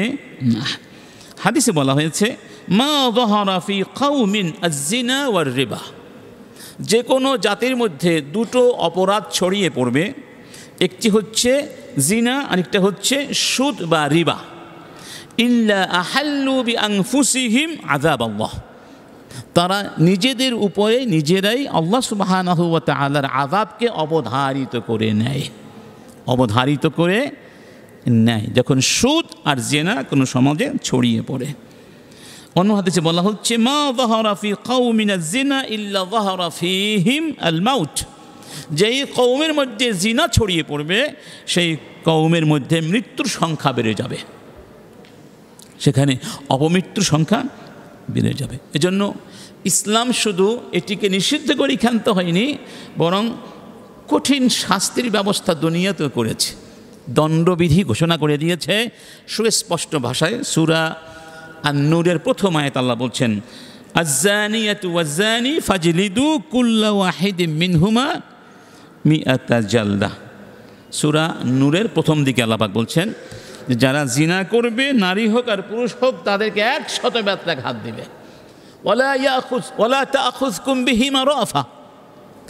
না। হাদিসে বলা হয়েছে, মা যাহারা ফি কওমিন আয-জিনা ওয়ার রিবা, যে কোনো জাতির মধ্যে দুটো অপরাধ ছড়িয়ে পড়বে, একটি হচ্ছে জিনা, আরেকটা হচ্ছে সুদ বা রিবা। ইল্লা আহাল্লু বিআনফুসিহিম আযাবাল্লাহ, তারা নিজেদের উপরে নিজেরাই আল্লাহ সুবহানাহু ওয়া তাআলার আযাবকে অবধারিত করে নেয়, অবধারিত করে নেয় যখন সুদ আর জিনা কোনো সমাজে ছড়িয়ে পড়ে। অন্য হাদিসে বলা হচ্ছে মা যাহারা ফি কওমিন আয-জিনা ইল্লা যাহারা ফীহিম আল-মাউত, যেই কওমের মধ্যে জিনা ছড়িয়ে পড়বে সেই কওমের মধ্যে মৃত্যুর সংখ্যা বেড়ে যাবে, সেখানে অপমৃত্যুর সংখ্যা বেড়ে যাবে। এজন্য ইসলাম শুধু এটিকে নিষিদ্ধ করে ক্ষান্ত হয়নি, বরং কঠিন শাস্তির ব্যবস্থা দুনিয়াতেও করেছে, দণ্ডবিধি ঘোষণা করে দিয়েছে সুস্পষ্ট ভাষায়। সূরা আন-নূরের প্রথম আয়াত আল্লাহ বলছেন আয-যানিয়াতু ওয়াজ-যানি ফাজলিদু কুল্লা ওয়াহিদিম মিনহুমা মিআতা জালদা। সূরা নূরের প্রথম দিকে আল্লাহ পাক বলছেন যে যারা জিনা করবে, নারী হোক আর পুরুষ হোক, তাদেরকে 100 বেত্রাঘাত দিবে। ওয়ালা তাখুযকুম বিহিমা রাফা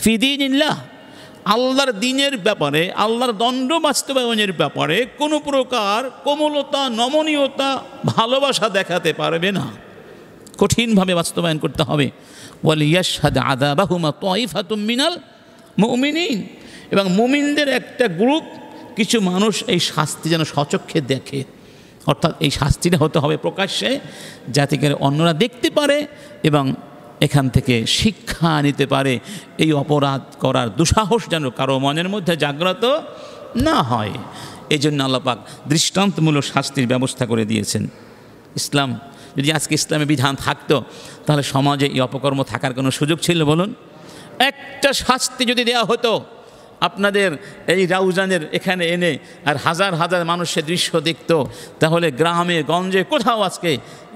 ফি দীনিল্লাহ, আল্লাহর দ্বীনের ব্যাপারে, আল্লাহর দণ্ড বাস্তবায়নের ব্যাপারে কোনো প্রকার কোমলতা, নমনীয়তা, ভালোবাসা দেখাতে পারবে না, কঠিনভাবে বাস্তবায়ন করতে হবে। ওয়ালিয়াশহাদ আযাবাহুমা তায়ফাতুম মিনাল মুমিনিন, এবং মুমিনদের একটা গ্রুপ, কিছু মানুষ এই শাস্তি যেন স্বচক্ষে দেখে, অর্থাৎ এই শাস্তিটা হতে হবে প্রকাশ্যে, যাতে করে অন্যরা দেখতে পারে এবং এখান থেকে শিক্ষা নিতে পারে। এই অপরাধ করার দুঃসাহস যেন কারো মনের মধ্যে জাগ্রত না হয়, এই জন্য আল্লাহ পাক দৃষ্টান্তমূলক শাস্তির ব্যবস্থা করে দিয়েছেন। ইসলাম যদি আজকে ইসলামের বিধান থাকতো, তাহলে সমাজে এই অপকর্ম থাকার কোনো সুযোগ ছিল বলুন? একটা শাস্তি যদি দেওয়া হতো আপনাদের এই রাউজানের এখানে এনে, আর হাজার হাজার মানুষের দৃশ্য দেখত, তাহলে গ্রামে গঞ্জে কোথাও আজকে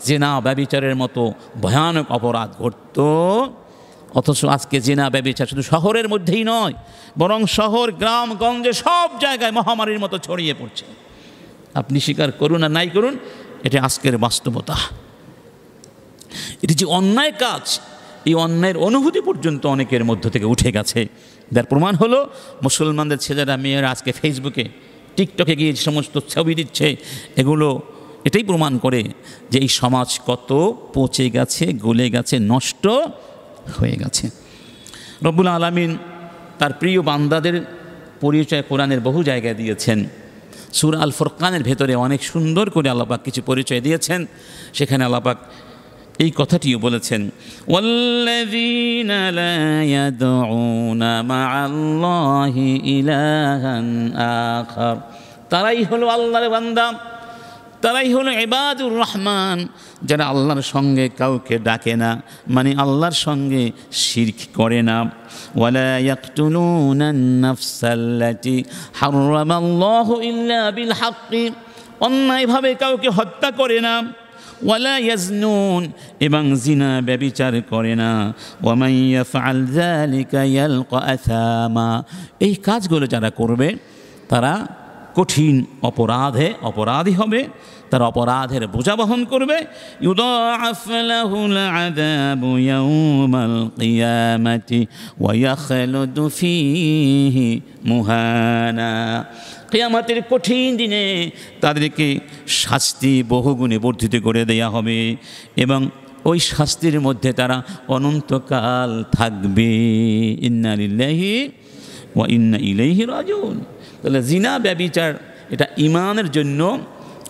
জিনা ব্যভিচারের মতো ভয়ানক অপরাধ ঘটত। অথচ আজকে জিনা ব্যভিচার শুধু শহরের মধ্যেই নয়, বরং শহর, গ্রাম, গঞ্জে সব জায়গায় মহামারীর মতো ছড়িয়ে পড়ছে। আপনি স্বীকার করুন আর নাই করুন, এটা আজকের বাস্তবতা। এটি যে অন্যায় কাজ, এই অন্যায়ের অনুভূতি পর্যন্ত অনেকের মধ্য থেকে উঠে গেছে। যার প্রমাণ হলো মুসলমানদের ছেলেরা মেয়েরা আজকে ফেসবুকে, টিকটকে গিয়ে যে সমস্ত ছবি দিচ্ছে, এগুলো এটাই প্রমাণ করে যে এই সমাজ কত পচে গেছে, গলে গেছে, নষ্ট হয়ে গেছে। রব্বুল আলামিন তার প্রিয় বান্দাদের পরিচয় কোরআনের বহু জায়গায় দিয়েছেন। সূরা আল ফুরকানের ভেতরে অনেক সুন্দর করে আল্লাহ পাক কিছু পরিচয় দিয়েছেন। সেখানে আল্লাহ পাক এই কথাটিও বলেছেন, ওয়াল্লাযীনা লা ইয়াদউনা মা'আল্লাহি ইলাহান আখার, তারাই হলো আল্লাহর বান্দা, তারাই হলো ইবাদুর রহমান, যারা আল্লাহর সঙ্গে কাউকে ডাকে না, মানে আল্লাহর সঙ্গে শিরক করে না। ওয়ালা ইয়াকতুলুনান নাফসাল্লাতী হারামাল্লাহু ইল্লা বিল হাক্কি, অন্যায়ভাবে কাউকে হত্যা করে না। ওয়ালা ইয়াজনুন, এবং জিনা ব্যভিচার করে না। ওয়া মান ইয়াফআল যালিকা ইয়ালকা আসামা, এই কাজগুলো যারা করবে তারা কঠিন অপরাধী হবে, তারা অপরাধের বোঝা বহন করবে। ইউদাআফ লাহুল আযাবু ইয়াওমাল কিয়ামাতি ওয়া ইয়াখলুদু ফীহি মুহানা, কিয়ামতের কঠিন দিনে তাদেরকে শাস্তি বহুগুণে বর্ধিত করে দেয়া হবে এবং ওই শাস্তির মধ্যে তারা অনন্তকাল থাকবে। ইন্না লিল্লাহি ওয়া ইন্না ইলাইহি রাজিউন। তাহলে জিনা ব্যভিচার এটা ঈমানের জন্য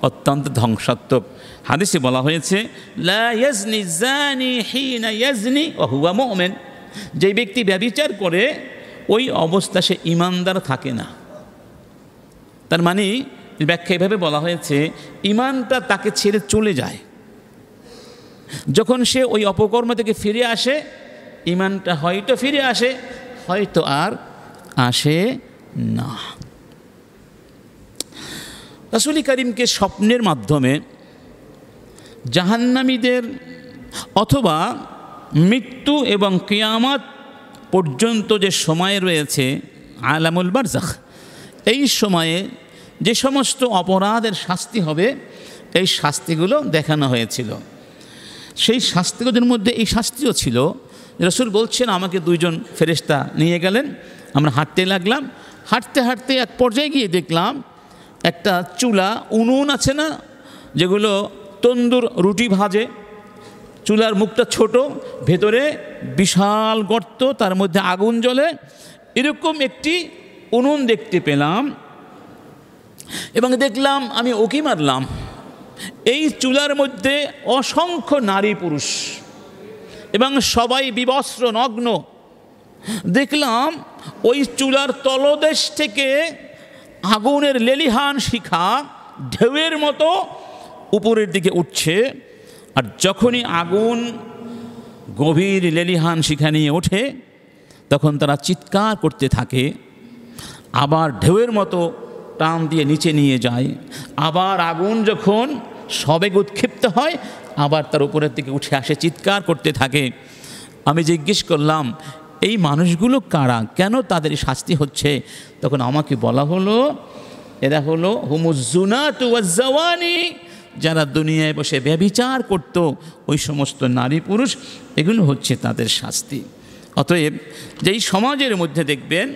অত্যন্ত ধ্বংসাত্মক। হাদিসে বলা হয়েছে লা ইয়াজনি জানি হিনা ইয়াজনি ওয়া হুয়া মুমিন, যে ব্যক্তি ব্যভিচার করে ওই অবস্থা সে ঈমানদার থাকে না। তার মানে ব্যাখ্যা এভাবে বলা হয়েছে, ঈমানটা তাকে ছেড়ে চলে যায়। যখন সে ওই অপকর্ম থেকে ফিরে আসে, ঈমানটা হয়তো ফিরে আসে, হয়তো আর আসে না। রাসূল করিমকে স্বপ্নের মাধ্যমে জাহান্নামীদের অথবা মৃত্যু এবং কিয়ামত পর্যন্ত যে সময় রয়েছে আলামুল বারজাখ, এই সময়ে যে সমস্ত অপরাধের শাস্তি হবে এই শাস্তিগুলো দেখানো হয়েছিল। সেই শাস্তিগুলোর মধ্যে এই শাস্তিও ছিল। রাসূল বলছেন, আমাকে দুইজন ফেরেশতা নিয়ে গেলেন, আমরা হাঁটতে লাগলাম, হাঁটতে হাঁটতে এক পর্যায়ে গিয়ে দেখলাম একটা চুলা, উনুন আছে না যেগুলো তন্দুর রুটি ভাজে, চুলার মুখটা ছোট, ভেতরে বিশাল গর্ত, তার মধ্যে আগুন জ্বলে, এরকম একটি উনুন দেখতে পেলাম। এবং দেখলাম, আমি উকি মারলাম, এই চুলার মধ্যে অসংখ্য নারী পুরুষ এবং সবাই বিবস্ত্র নগ্ন। দেখলাম ওই চুলার তলদেশ থেকে আগুনের লেলিহান শিখা ঢেউয়ের মতো উপরের দিকে উঠছে, আর যখনই আগুন গভীর লেলিহান শিখা নিয়ে ওঠে তখন তারা চিৎকার করতে থাকে, আবার ঢেউয়ের মতো টান দিয়ে নিচে নিয়ে যায়, আবার আগুন যখন সবেগে উৎক্ষিপ্ত হয় আবার তার উপরের দিকে উঠে আসে, চিৎকার করতে থাকে। আমি জিজ্ঞেস করলাম, এই মানুষগুলো কারা, কেন তাদের শাস্তি হচ্ছে? তখন আমাকে বলা হলো, এরা হলো হুমুজ্জুনাতু ওয়াজ্জাওয়ানি, যারা দুনিয়ায় বসে ব্যভিচার করত, ওই সমস্ত নারী পুরুষ, এগুলো হচ্ছে তাদের শাস্তি। অতএব যেই সমাজের মধ্যে দেখবেন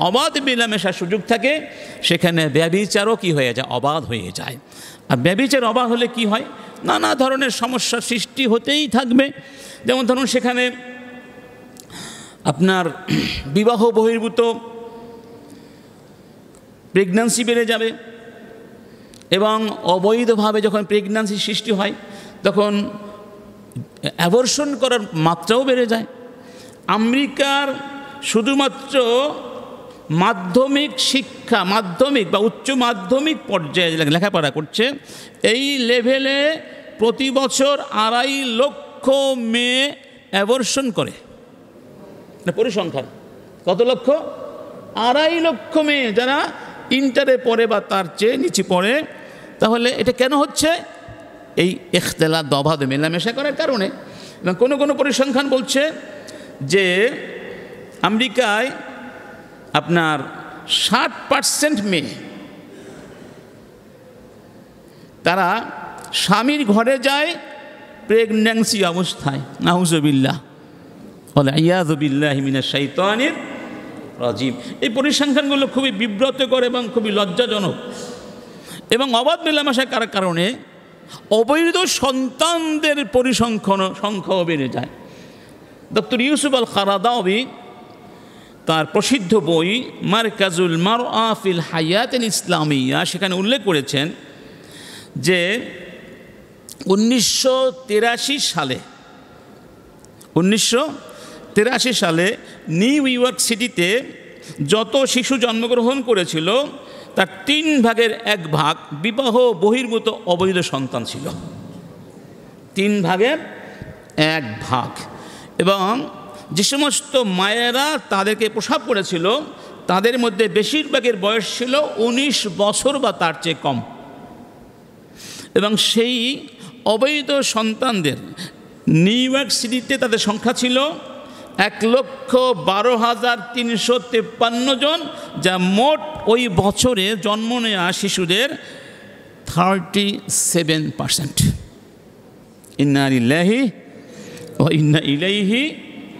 অবাধ মেলামেশার সুযোগ থাকে, সেখানে ব্যভিচারও কি হয়ে যায়, অবাধ হয়ে যায়। আর ব্যভিচার অবাধ হলে কি হয়, নানা ধরনের সমস্যার সৃষ্টি হতেই থাকবে। যেমন ধরুন, সেখানে আপনার বিবাহ বহির্ভূত প্রেগন্যান্সি বেড়ে যাবে, এবং অবৈধভাবে যখন প্রেগন্যান্সি সৃষ্টি হয় তখন অ্যাবর্শন করার মাত্রাও বেড়ে যায়। আমেরিকার শুধুমাত্র মাধ্যমিক শিক্ষা, মাধ্যমিক বা উচ্চ মাধ্যমিক পর্যায়ে লেখাপড়া করছে, এই লেভেলে প্রতি বছর 2.5 লক্ষ মেয়ে অ্যাবর্শন করে। পরিসংখ্যান কত লক্ষ? 2.5 লক্ষ মেয়ে যারা ইন্টারে পড়ে বা তার চেয়ে নিচে পড়ে। তাহলে এটা কেন হচ্ছে? এই ইখতিলাত, অবাধ মেলামেশা করার কারণে। এবং কোনো কোনো পরিসংখ্যান বলছে যে আমেরিকায় আপনার 60% মেয়ে তারা স্বামীর ঘরে যায় প্রেগন্যান্সি অবস্থায়, নাউজুবিল্লাহ, ওয়াল ইয়াযু বিল্লাহি মিনাশ শাইতানির রাজিম। এই পরিসংখ্যানগুলো খুবই বিব্রতকর এবং খুবই লজ্জাজনক। এবং অবাধ মেলামেশা করার কারণে অবৈধ সন্তানদের সংখ্যাও বেড়ে যায়। ডক্টর ইউসুফ আল কারাদাওয়ি তার প্রসিদ্ধ বই মারকাজুল মারআ ফিল হায়াত আল ইসলামিয়া, সেখানে উল্লেখ করেছেন যে 1983 সালে নিউ ইয়র্ক সিটিতে যত শিশু জন্মগ্রহণ করেছিল তার 3 ভাগের 1 ভাগ বিবাহ বহির্ভূত অবৈধ সন্তান ছিল। 3 ভাগের 1 ভাগ। এবং যে সমস্ত মায়েরা তাদেরকে প্রসব করেছিল তাদের মধ্যে বেশিরভাগের বয়স ছিল 19 বছর বা তার চেয়ে কম। এবং সেই অবৈধ সন্তানদের নিউ ইয়র্ক সিটিতে তাদের সংখ্যা ছিল 1,12,353 জন, যা মোট ওই বছরে জন্ম নেওয়া শিশুদের 37%। ইন্না লিল্লাহি ওয়া ইন্না ইলাইহি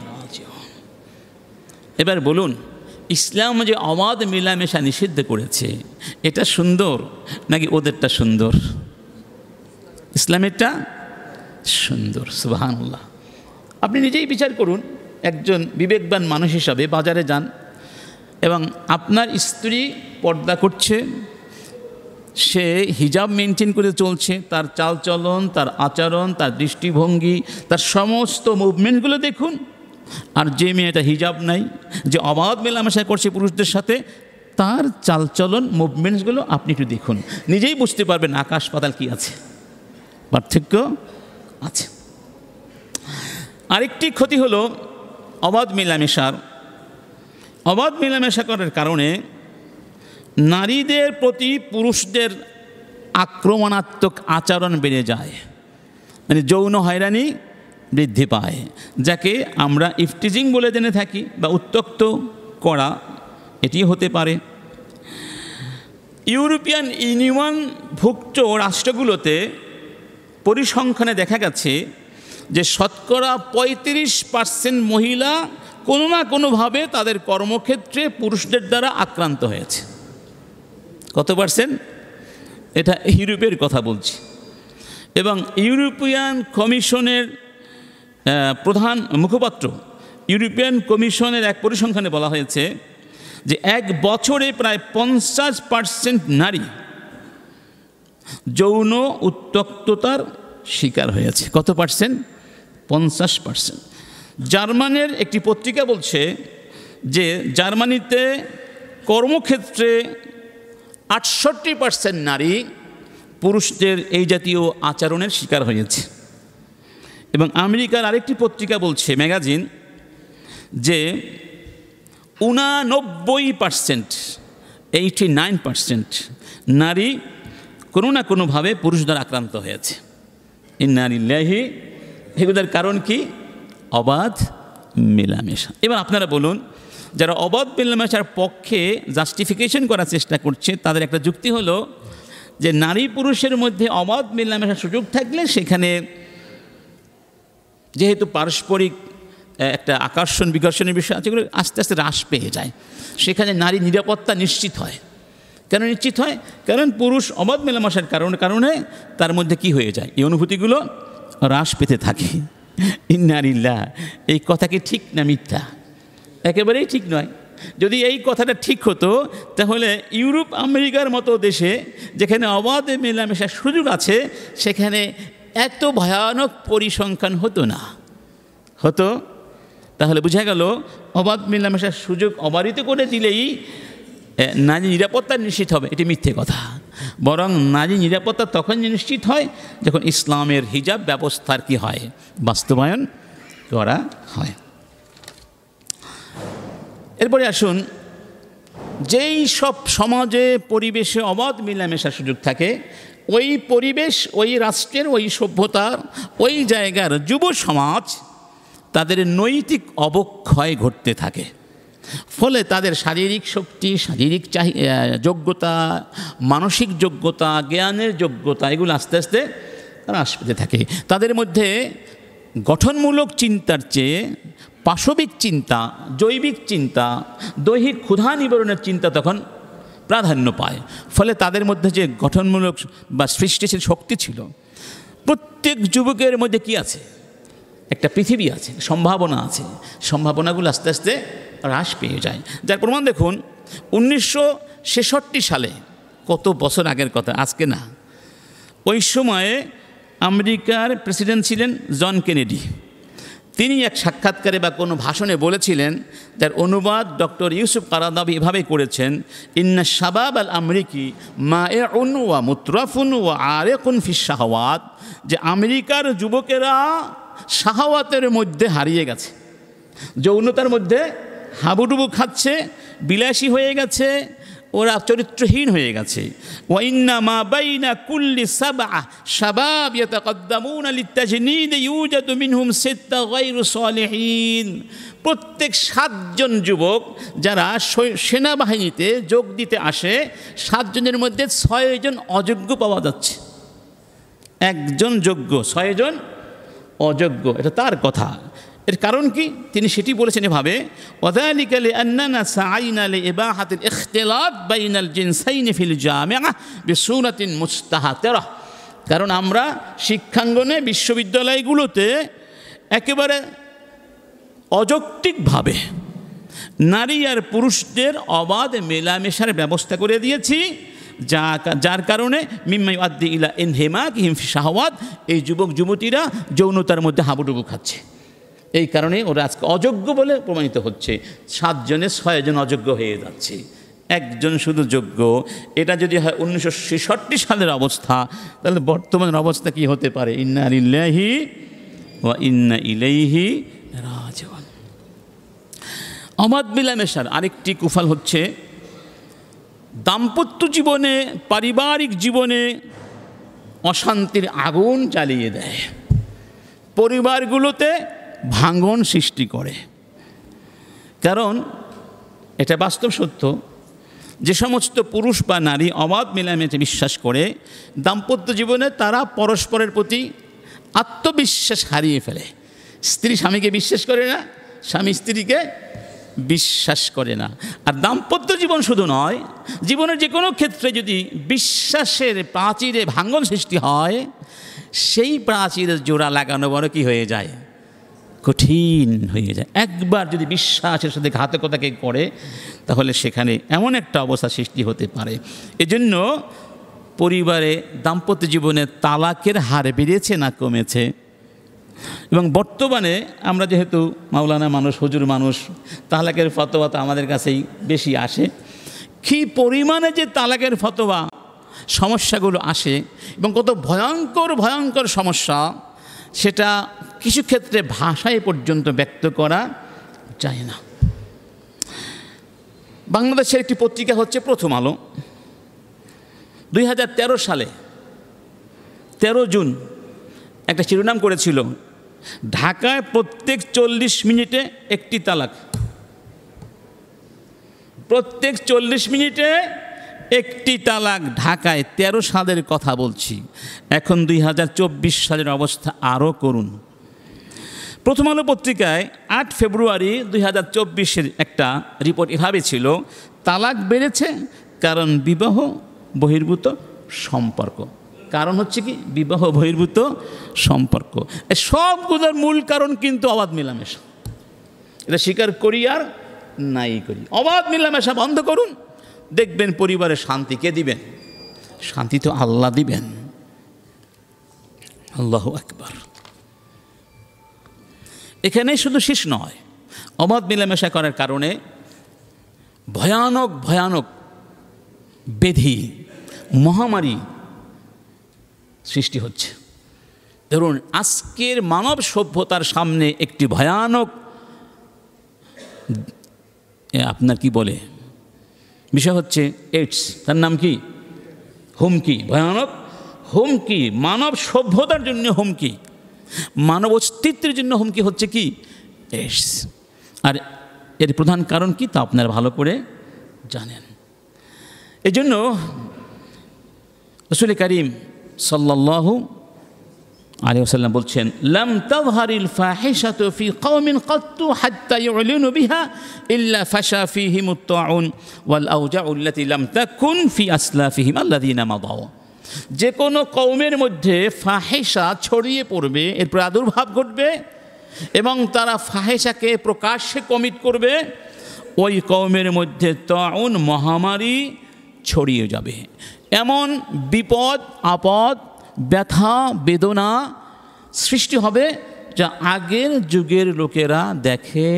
রাজিউন। এবার বলুন, ইসলাম যে অবাধ মেলামেশা নিষিদ্ধ করেছে, এটা সুন্দর নাকি ওদেরটা সুন্দর? ইসলামেরটা সুন্দর। সুবহানাল্লাহ। আপনি নিজেই বিচার করুন, একজন বিবেকবান মানুষ হিসাবে বাজারে যান এবং আপনার স্ত্রী পর্দা করছে, সে হিজাব মেনটেন করে চলছে, তার চালচলন, তার আচরণ, তার দৃষ্টিভঙ্গি, তার সমস্ত মুভমেন্টগুলো দেখুন। আর যে মেয়েটা হিজাব নাই, যে অবাধ মেলামেশা করছে পুরুষদের সাথে, তার চালচলন, মুভমেন্টসগুলো আপনি একটু দেখুন, নিজেই বুঝতে পারবেন আকাশ পাতাল কি আছে, পার্থক্য আছে। আরেকটি ক্ষতি হলো অবাধ মেলামেশা করার কারণে নারীদের প্রতি পুরুষদের আক্রমণাত্মক আচরণ বেড়ে যায়, মানে যৌন হয়রানি বৃদ্ধি পায়, যাকে আমরা ইফটিজিং বলে জেনে থাকি বা উত্ত্যক্ত করা, এটি হতে পারে। ইউরোপিয়ান ইউনিয়নভুক্ত রাষ্ট্রগুলোতে পরিসংখ্যানে দেখা গেছে যে 35% মহিলা কোনো না কোনোভাবে তাদের কর্মক্ষেত্রে পুরুষদের দ্বারা আক্রান্ত হয়েছে। কত পার্সেন্ট? এটা ইউরোপের কথা বলছি। এবং ইউরোপিয়ান কমিশনের প্রধান মুখপাত্র, ইউরোপিয়ান কমিশনের এক পরিসংখ্যানে বলা হয়েছে যে এক বছরে প্রায় 50% নারী যৌন উত্ত্যক্ততার শিকার হয়েছে। কত পার্সেন্ট? 50%। জার্মানের একটি পত্রিকা বলছে যে জার্মানিতে কর্মক্ষেত্রে 68% নারী পুরুষদের এই জাতীয় আচরণের শিকার হয়েছে। এবং আমেরিকার আরেকটি পত্রিকা বলছে, ম্যাগাজিন, যে 89%, 89% নারী কোনো না কোনোভাবে পুরুষ দ্বারা আক্রান্ত হয়েছে। ইন্না লিল্লাহি। এগুলোর কারণ কি? অবাধ মেলামেশা। এবার আপনারা বলুন, যারা অবাধ মেলামেশার পক্ষে জাস্টিফিকেশন করার চেষ্টা করছে তাদের একটা যুক্তি হলো যে নারী পুরুষের মধ্যে অবাধ মেলামেশার সুযোগ থাকলে সেখানে যেহেতু পারস্পরিক একটা আকর্ষণ বিকর্ষণের বিষয় আছে, এগুলো আস্তে আস্তে হ্রাস পেয়ে যায়। সেখানে নারী নিরাপত্তা নিশ্চিত হয়। কেন নিশ্চিত হয়? কারণ পুরুষ অবাধ মেলামেশার কারণে তার মধ্যে কি হয়ে যায়? এই অনুভূতিগুলো হ্রাস পেতে থাকে। ইন্না লিল্লাহ। এই কথা কি ঠিক না মিথ্যা? একেবারেই ঠিক নয়। যদি এই কথাটা ঠিক হতো তাহলে ইউরোপ আমেরিকার মতো দেশে যেখানে অবাধ মেলামেশার সুযোগ আছে সেখানে এত ভয়ানক পরিসংখ্যান হতো না। হতো? তাহলে বোঝা গেল অবাধ মেলামেশার সুযোগ অবারিত করে দিলেই নারী নিরাপত্তা নিশ্চিত হবে, এটি মিথ্যে কথা। বরং নারী নিরাপত্তা তখন নিশ্চিত হয় যখন ইসলামের হিজাব ব্যবস্থার কি হয়? বাস্তবায়ন করা হয়। এরপরে আসুন, যেই সব সমাজে পরিবেশে অবাধ মেলামেশার সুযোগ থাকে ওই পরিবেশ, ওই রাষ্ট্রের, ওই সভ্যতার, ওই জায়গার যুব সমাজ তাদের নৈতিক অবক্ষয় ঘটতে থাকে। ফলে তাদের শারীরিক শক্তি, শারীরিক যোগ্যতা, মানসিক যোগ্যতা, জ্ঞানের যোগ্যতা এগুলো আস্তে আস্তে হ্রাস পেতে থাকে। তাদের মধ্যে গঠনমূলক চিন্তার চেয়ে পাশবিক চিন্তা, জৈবিক চিন্তা, দৈহিক ক্ষুধা নিবারণের চিন্তা তখন প্রাধান্য পায়। ফলে তাদের মধ্যে যে গঠনমূলক বা সৃষ্টিশীল শক্তি ছিল, প্রত্যেক যুবকের মধ্যে কি আছে? একটা পৃথিবী আছে, সম্ভাবনা আছে। সম্ভাবনাগুলো আস্তে আস্তে হ্রাস পেয়ে যায়। যার প্রমাণ দেখুন, 1966 সালে, কত বছর আগের কথা, আজকে না, ওই সময়ে আমেরিকার প্রেসিডেন্ট ছিলেন জন কেনেডি। তিনি এক সাক্ষাৎকারে বা কোনো ভাষণে বলেছিলেন, যার অনুবাদ ডক্টর ইউসুফ কারাদাবি এভাবে করেছেন, ইন্না শাবাব আল আমরিকি মায়েউন ওয়া মুতরাফুন ওয়া আরেকুন ফিস শাহওয়াত, যে আমেরিকার যুবকেরা শাহওয়াতের মধ্যে হারিয়ে গেছে, যৌনতার মধ্যে হাবুডুবু খাচ্ছে, বিলাসী হয়ে গেছে, ওরা চরিত্রহীন হয়ে গেছে। ওয়াইন্না মা বাইনা কুল্লি সাবআ শাবাব ইয়াতাকাদ্দামুনা লিতাজনিদ ইউজাদু মিনহুম সিত্তা গায়রু সালিহিন। প্রত্যেক 7 জন যুবক যারা সেনাবাহিনীতে যোগ দিতে আসে, 7 জনের মধ্যে 6 জন অযোগ্য পাওয়া যাচ্ছে। 1 জন যোগ্য, 6 জন অযোগ্য। এটা তার কথা। এর কারণ কি? তিনি সেটি বলেছেন এভাবে, ওয়াযালিকা লিআন্নানা সাআইনা লিইবাহাতিল ইখতিলাত বাইনাল জিনসাইনি ফিল জামিআ বিসূরাতিন মুস্তাহাতিরা। কারণ আমরা শিক্ষাঙ্গনে, বিশ্ববিদ্যালয়গুলোতে একেবারে অযৌক্তিকভাবে নারী আর পুরুষদের অবাধ মেলামেশার ব্যবস্থা করে দিয়েছি, যার কারণে মিম্মা ইউআদ্দি ইলা ইনহিমাকিহিম ফি শাহওয়াত, এই যুবক যুবতীরা যৌনতার মধ্যে হাবুডুবু খাচ্ছে। এই কারণে ওরা আজকে অযোগ্য বলে প্রমাণিত হচ্ছে। 7 জনে 6 জন অযোগ্য হয়ে যাচ্ছে, 1 জন শুধু যোগ্য। এটা যদি হয় 1966 সালের অবস্থা, তাহলে বর্তমানের অবস্থা কি হতে পারে? ইন্না লিল্লাহি ওয়া ইন্না ইলাইহি রাজিউন। অবাধ মেলামেশার আরেকটি কুফল হচ্ছে দাম্পত্য জীবনে, পারিবারিক জীবনে অশান্তির আগুন জ্বালিয়ে দেয়, পরিবারগুলোতে ভাঙন সৃষ্টি করে। কারণ এটা বাস্তব সত্য, যে সমস্ত পুরুষ বা নারী অবাধ মেলামেশাতে বিশ্বাস করে, দাম্পত্য জীবনে তারা পরস্পরের প্রতি আত্মবিশ্বাস হারিয়ে ফেলে। স্ত্রী স্বামীকে বিশ্বাস করে না, স্বামী স্ত্রীকে বিশ্বাস করে না। আর দাম্পত্য জীবন শুধু নয়, জীবনের যে কোনো ক্ষেত্রে যদি বিশ্বাসের প্রাচীরে ভাঙন সৃষ্টি হয়, সেই প্রাচীরের জোড়া লাগানো বড় কি হয়ে যায়, কঠিন হয়ে যায়। একবার যদি বিশ্বাসের সাথে ঘাতকতা কেউ করে, তাহলে সেখানে এমন একটা অবস্থা সৃষ্টি হতে পারে। এজন্য পরিবারে দাম্পত্য জীবনে তালাকের হার বেড়েছে না কমেছে? এবং বর্তমানে আমরা যেহেতু মাওলানা মানুষ, হুজুর মানুষ, তালাকের ফতোয়া তো আমাদের কাছেই বেশি আসে। কী পরিমাণে যে তালাকের ফতোয়া সমস্যাগুলো আসে এবং কত ভয়ঙ্কর ভয়ঙ্কর সমস্যা, সেটা কিছু ক্ষেত্রে ভাষায় পর্যন্ত ব্যক্ত করা যায় না। বাংলাদেশের একটি পত্রিকা হচ্ছে প্রথম আলো। 2013 সালে 13 জুন একটা শিরোনাম করেছিল, ঢাকায় প্রত্যেক 40 মিনিটে একটি তালাক। প্রত্যেক 40 মিনিটে একটি তালাক ঢাকায়। 13 সালের কথা বলছি, এখন 2024 সালের অবস্থা আরও করুন। প্রথম আলো পত্রিকায় 8 ফেব্রুয়ারি 2024-এর একটা রিপোর্ট এভাবে ছিল, তালাক বেড়েছে কারণ বিবাহ বহির্ভূত সম্পর্ক। কারণ হচ্ছে কি, বিবাহ বহির্ভূত সম্পর্ক। সবগুলোর মূল কারণ কিন্তু অবাধ মেলামেশা। এটা স্বীকার করি আর নাই করি, অবাধ মেলামেশা বন্ধ করুন, দেখবেন পরিবারে শান্তি কে দিবেন? শান্তি তো আল্লাহ দিবেন। আল্লাহু আকবার। এখানে শুধু শেষ নয়, অবাধ মেলামেশা করার কারণে ভয়ানক ভয়ানক ব্যাধি, মহামারী সৃষ্টি হচ্ছে। ধরুন, আজকের মানব সভ্যতার সামনে একটি ভয়ানক আপনার কি বলে বিষয় হচ্ছে এইডস। তার নাম কি? হুমকি, ভয়ানক হুমকি, মানব সভ্যতার জন্য হুমকি, মানব অস্তিত্বের জন্য হুমকি হচ্ছে কি? এইডস। আর এর প্রধান কারণ কি তা আপনারা ভালো করে জানেন। এজন্য রাসূল করিম সাল্লাল্লাহু আলাইহি ওয়াসাল্লাম বলছেন, লাম তাযহারিল ফাহিশাতু ফি কওমিন কাত্তু হাত্তা ইউলিনু বিহা ইল্লা ফাশা ফীহিমুত তাউন ওয়াল আওজাউ আল্লাতী লাম তাকুন ফি আসলাফিহিম আল্লাযীনা মাদাউ। যে কোনো কওমের মধ্যে ফাহিশা ছড়িয়ে পড়বে, এর প্রাদুর্ভাব ঘটবে এবং তারা ফাহিশাকে প্রকাশ্যে কমিট করবে, ওই কওমের মধ্যে তাউন মহামারী ছড়িয়ে যাবে। এমন বিপদ আপদ, ব্যথা বেদনা সৃষ্টি হবে যা আগের যুগের লোকেরা দেখে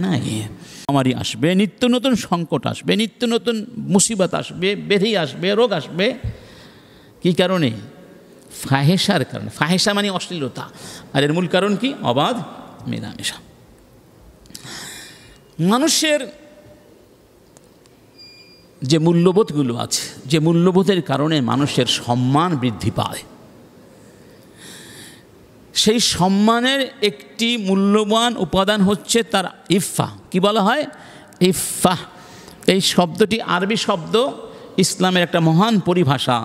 নাই। মহামারী আসবে, নিত্য নতুন সংকট আসবে, নিত্য নতুন মুসিবত আসবে, ব্যাধি আসবে, রোগ আসবে। কি কারণে? ফাহেসার কারণে। ফাহেসা মানে অশ্লীলতা, আর এর মূল কারণ কি? অবাধ মেলামেশা। মানুষের যে মূল্যবোধগুলো আছে, যে মূল্যবোধের কারণে মানুষের সম্মান বৃদ্ধি পায়, সেই সম্মানের একটি মূল্যবান উপাদান হচ্ছে তার ইফফা। কি বলা হয়? ইফফা। এই শব্দটি আরবি শব্দ, ইসলামের একটা মহান পরিভাষা।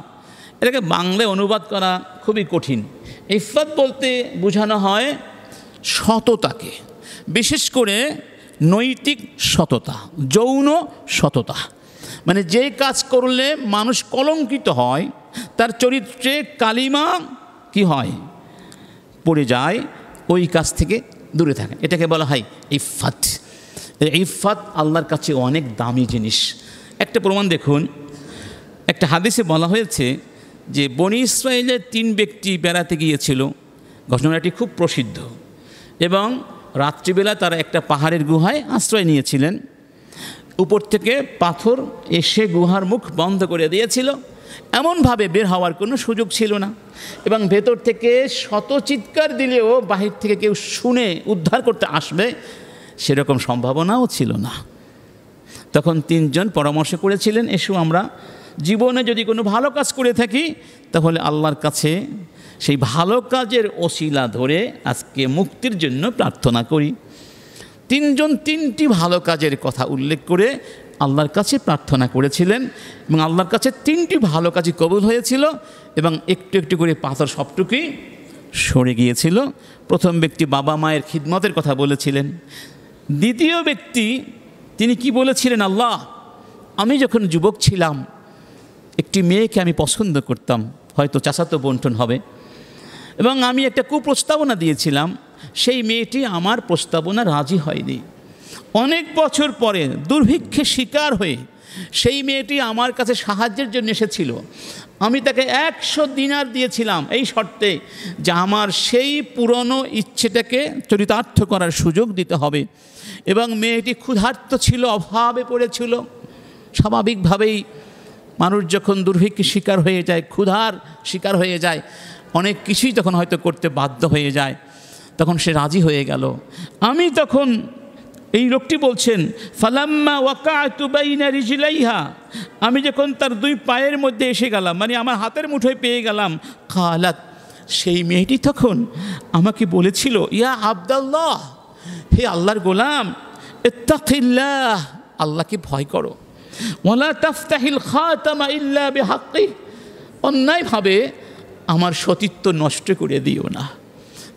এটাকে বাংলায় অনুবাদ করা খুবই কঠিন। ইফফাত বলতে বোঝানো হয় সততাকে, বিশেষ করে নৈতিক সততা, যৌন সততা। মানে যে কাজ করলে মানুষ কলঙ্কিত হয়, তার চরিত্রে কালিমা কি হয়? পড়ে যায়, ওই কাজ থেকে দূরে থাকে। এটাকে বলা হয় ইফফাত। ইফফাত আল্লাহর কাছে অনেক দামি জিনিস। একটা প্রমাণ দেখুন, একটা হাদিসে বলা হয়েছে যে বনি ইসরায়েলের 3 ব্যক্তি বেড়াতে গিয়েছিল। ঘটনাটি খুব প্রসিদ্ধ। এবং রাত্রিবেলা তারা একটা পাহাড়ের গুহায় আশ্রয় নিয়েছিলেন। উপর থেকে পাথর এসে গুহার মুখ বন্ধ করে দিয়েছিল, এমনভাবে বের হওয়ার কোনো সুযোগ ছিল না। এবং ভেতর থেকে শত চিৎকার দিলেও বাহির থেকে কেউ শুনে উদ্ধার করতে আসবে সেরকম সম্ভাবনাও ছিল না। তখন 3 জন পরামর্শ করেছিলেন, এসো আমরা জীবনে যদি কোনো ভালো কাজ করে থাকি তাহলে আল্লাহর কাছে সেই ভালো কাজের ওসিলা ধরে আজকে মুক্তির জন্য প্রার্থনা করি। 3 জন 3টি ভালো কাজের কথা উল্লেখ করে আল্লাহর কাছে প্রার্থনা করেছিলেন এবং আল্লাহর কাছে 3টি ভালো কাজই কবুল হয়েছিল এবং একটু একটু করে পাথর সবটুকুই সরে গিয়েছিল। প্রথম ব্যক্তি বাবা মায়ের খিদমতের কথা বলেছিলেন, দ্বিতীয় ব্যক্তি তিনি কি বলেছিলেন, আল্লাহ আমি যখন যুবক ছিলাম একটি মেয়েকে আমি পছন্দ করতাম, হয়তো চাচাতো বোনটন হবে, এবং আমি একটা কুপ্রস্তাবনা দিয়েছিলাম, সেই মেয়েটি আমার প্রস্তাবনা রাজি হয়নি। অনেক বছর পরে দুর্ভিক্ষে শিকার হয়ে সেই মেয়েটি আমার কাছে সাহায্যের জন্য এসেছিল। আমি তাকে 100 দিনার দিয়েছিলাম এই শর্তে যে আমার সেই পুরনো ইচ্ছেটাকে চরিতার্থ করার সুযোগ দিতে হবে। এবং মেয়েটি ক্ষুধার্ত ছিল, অভাবে পড়েছিল। স্বাভাবিকভাবেই মানুষ যখন দুর্ভিক্ষের শিকার হয়ে যায়, ক্ষুধার শিকার হয়ে যায়, অনেক কিছুই তখন হয়তো করতে বাধ্য হয়ে যায়, তখন সে রাজি হয়ে গেল। আমি তখন, এই লোকটি বলছেন, ফালাম্মা ওয়াকাতু বাইনা রিজলাইহা, আমি যখন তার 2 পায়ের মধ্যে এসে গেলাম, মানে আমার হাতের মুঠোয় পেয়ে গেলাম, কালাত, সেই মেয়েটি তখন আমাকে বলেছিল, ইয়া আব্দাল্লাহ, হে আল্লাহর গোলাম, ইত্তাকিল্লাহ, আল্লাহকে ভয় করো, ওয়ালা তাফতাহিল খাতামা ইল্লা বিহাক্কি, অন্যায়ভাবে আমার সতীত্ব নষ্ট করে দিও না,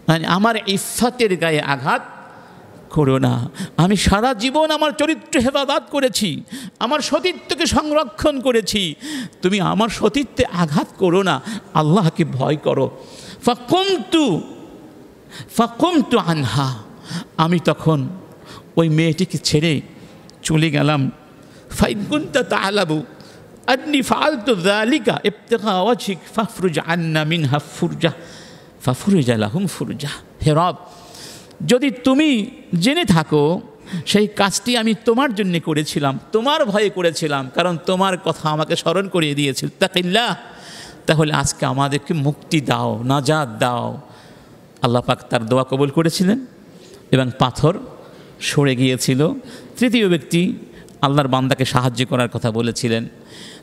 মানে আমার ইফাতের গায়ে আঘাত করো না। আমি সারা জীবন আমার চরিত্র হেফাজত করেছি, আমার সতীত্বকে সংরক্ষণ করেছি, তুমি আমার সতীত্বে আঘাত করো না, আল্লাহকে ভয় করো। ফাকুমতু আনহা, আমি তখন ওই মেয়েটিকে ছেড়ে চলে গেলাম। ফাইন কুনতা তা'লাবু আন্নী ফাআলতু যালিকা ইবতিগা ওয়াজহিক ফাফরুজ আন্না মিনহা ফুরজা ফাফরুজা লাহুম ফুরজা। হে রব, যদি তুমি জেনে থাকো সেই কাজটি আমি তোমার জন্য করেছিলাম, তোমার ভয়ে করেছিলাম, কারণ তোমার কথা আমাকে স্মরণ করিয়ে দিয়েছিল, তাকিল্লাহ, তাহলে আজকে আমাদেরকে মুক্তি দাও, নাজাত দাও। আল্লাহ পাক তার দোয়া কবুল করেছিলেন এবং পাথর সরে গিয়েছিল। তৃতীয় ব্যক্তি আল্লাহর বান্দাকে সাহায্য করার কথা বলেছিলেন।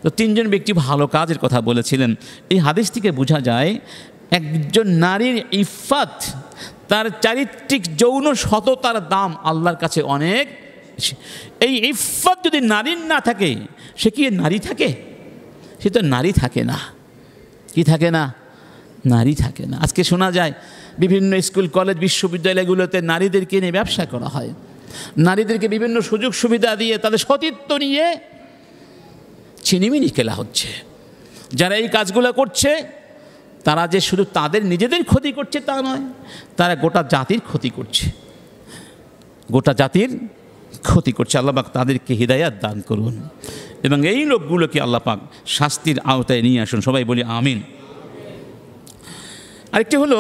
তো 3 জন ব্যক্তি ভালো কাজের কথা বলেছিলেন। এই হাদিস থেকে বোঝা যায় একজন নারীর ইফাত, তার চারিত্রিক যৌন সততার দাম আল্লাহর কাছে অনেক। এই ইফাত যদি নারীর না থাকে, সে কি নারী থাকে? সে তো নারী থাকে না। কি থাকে না? নারী থাকে না। আজকে শোনা যায় বিভিন্ন স্কুল, কলেজ, বিশ্ববিদ্যালয়গুলোতে নারীদেরকে নিয়ে ব্যবসা করা হয়, নারীদেরকে বিভিন্ন সুযোগ সুবিধা দিয়ে তাদের সতীত্ব নিয়ে ছিনিমিনি খেলা হচ্ছে। যারা এই কাজগুলো করছে তারা যে শুধু তাদের নিজেদের ক্ষতি করছে তা নয়, তারা গোটা জাতির ক্ষতি করছে, গোটা জাতির ক্ষতি করছে। আল্লাহ পাক তাদেরকে হিদায়াত দান করুন এবং এই লোকগুলোকে আল্লাহ পাক শাস্তির আওতায় নিয়ে আসুন। সবাই বলি আমিন। আরেকটি হলো,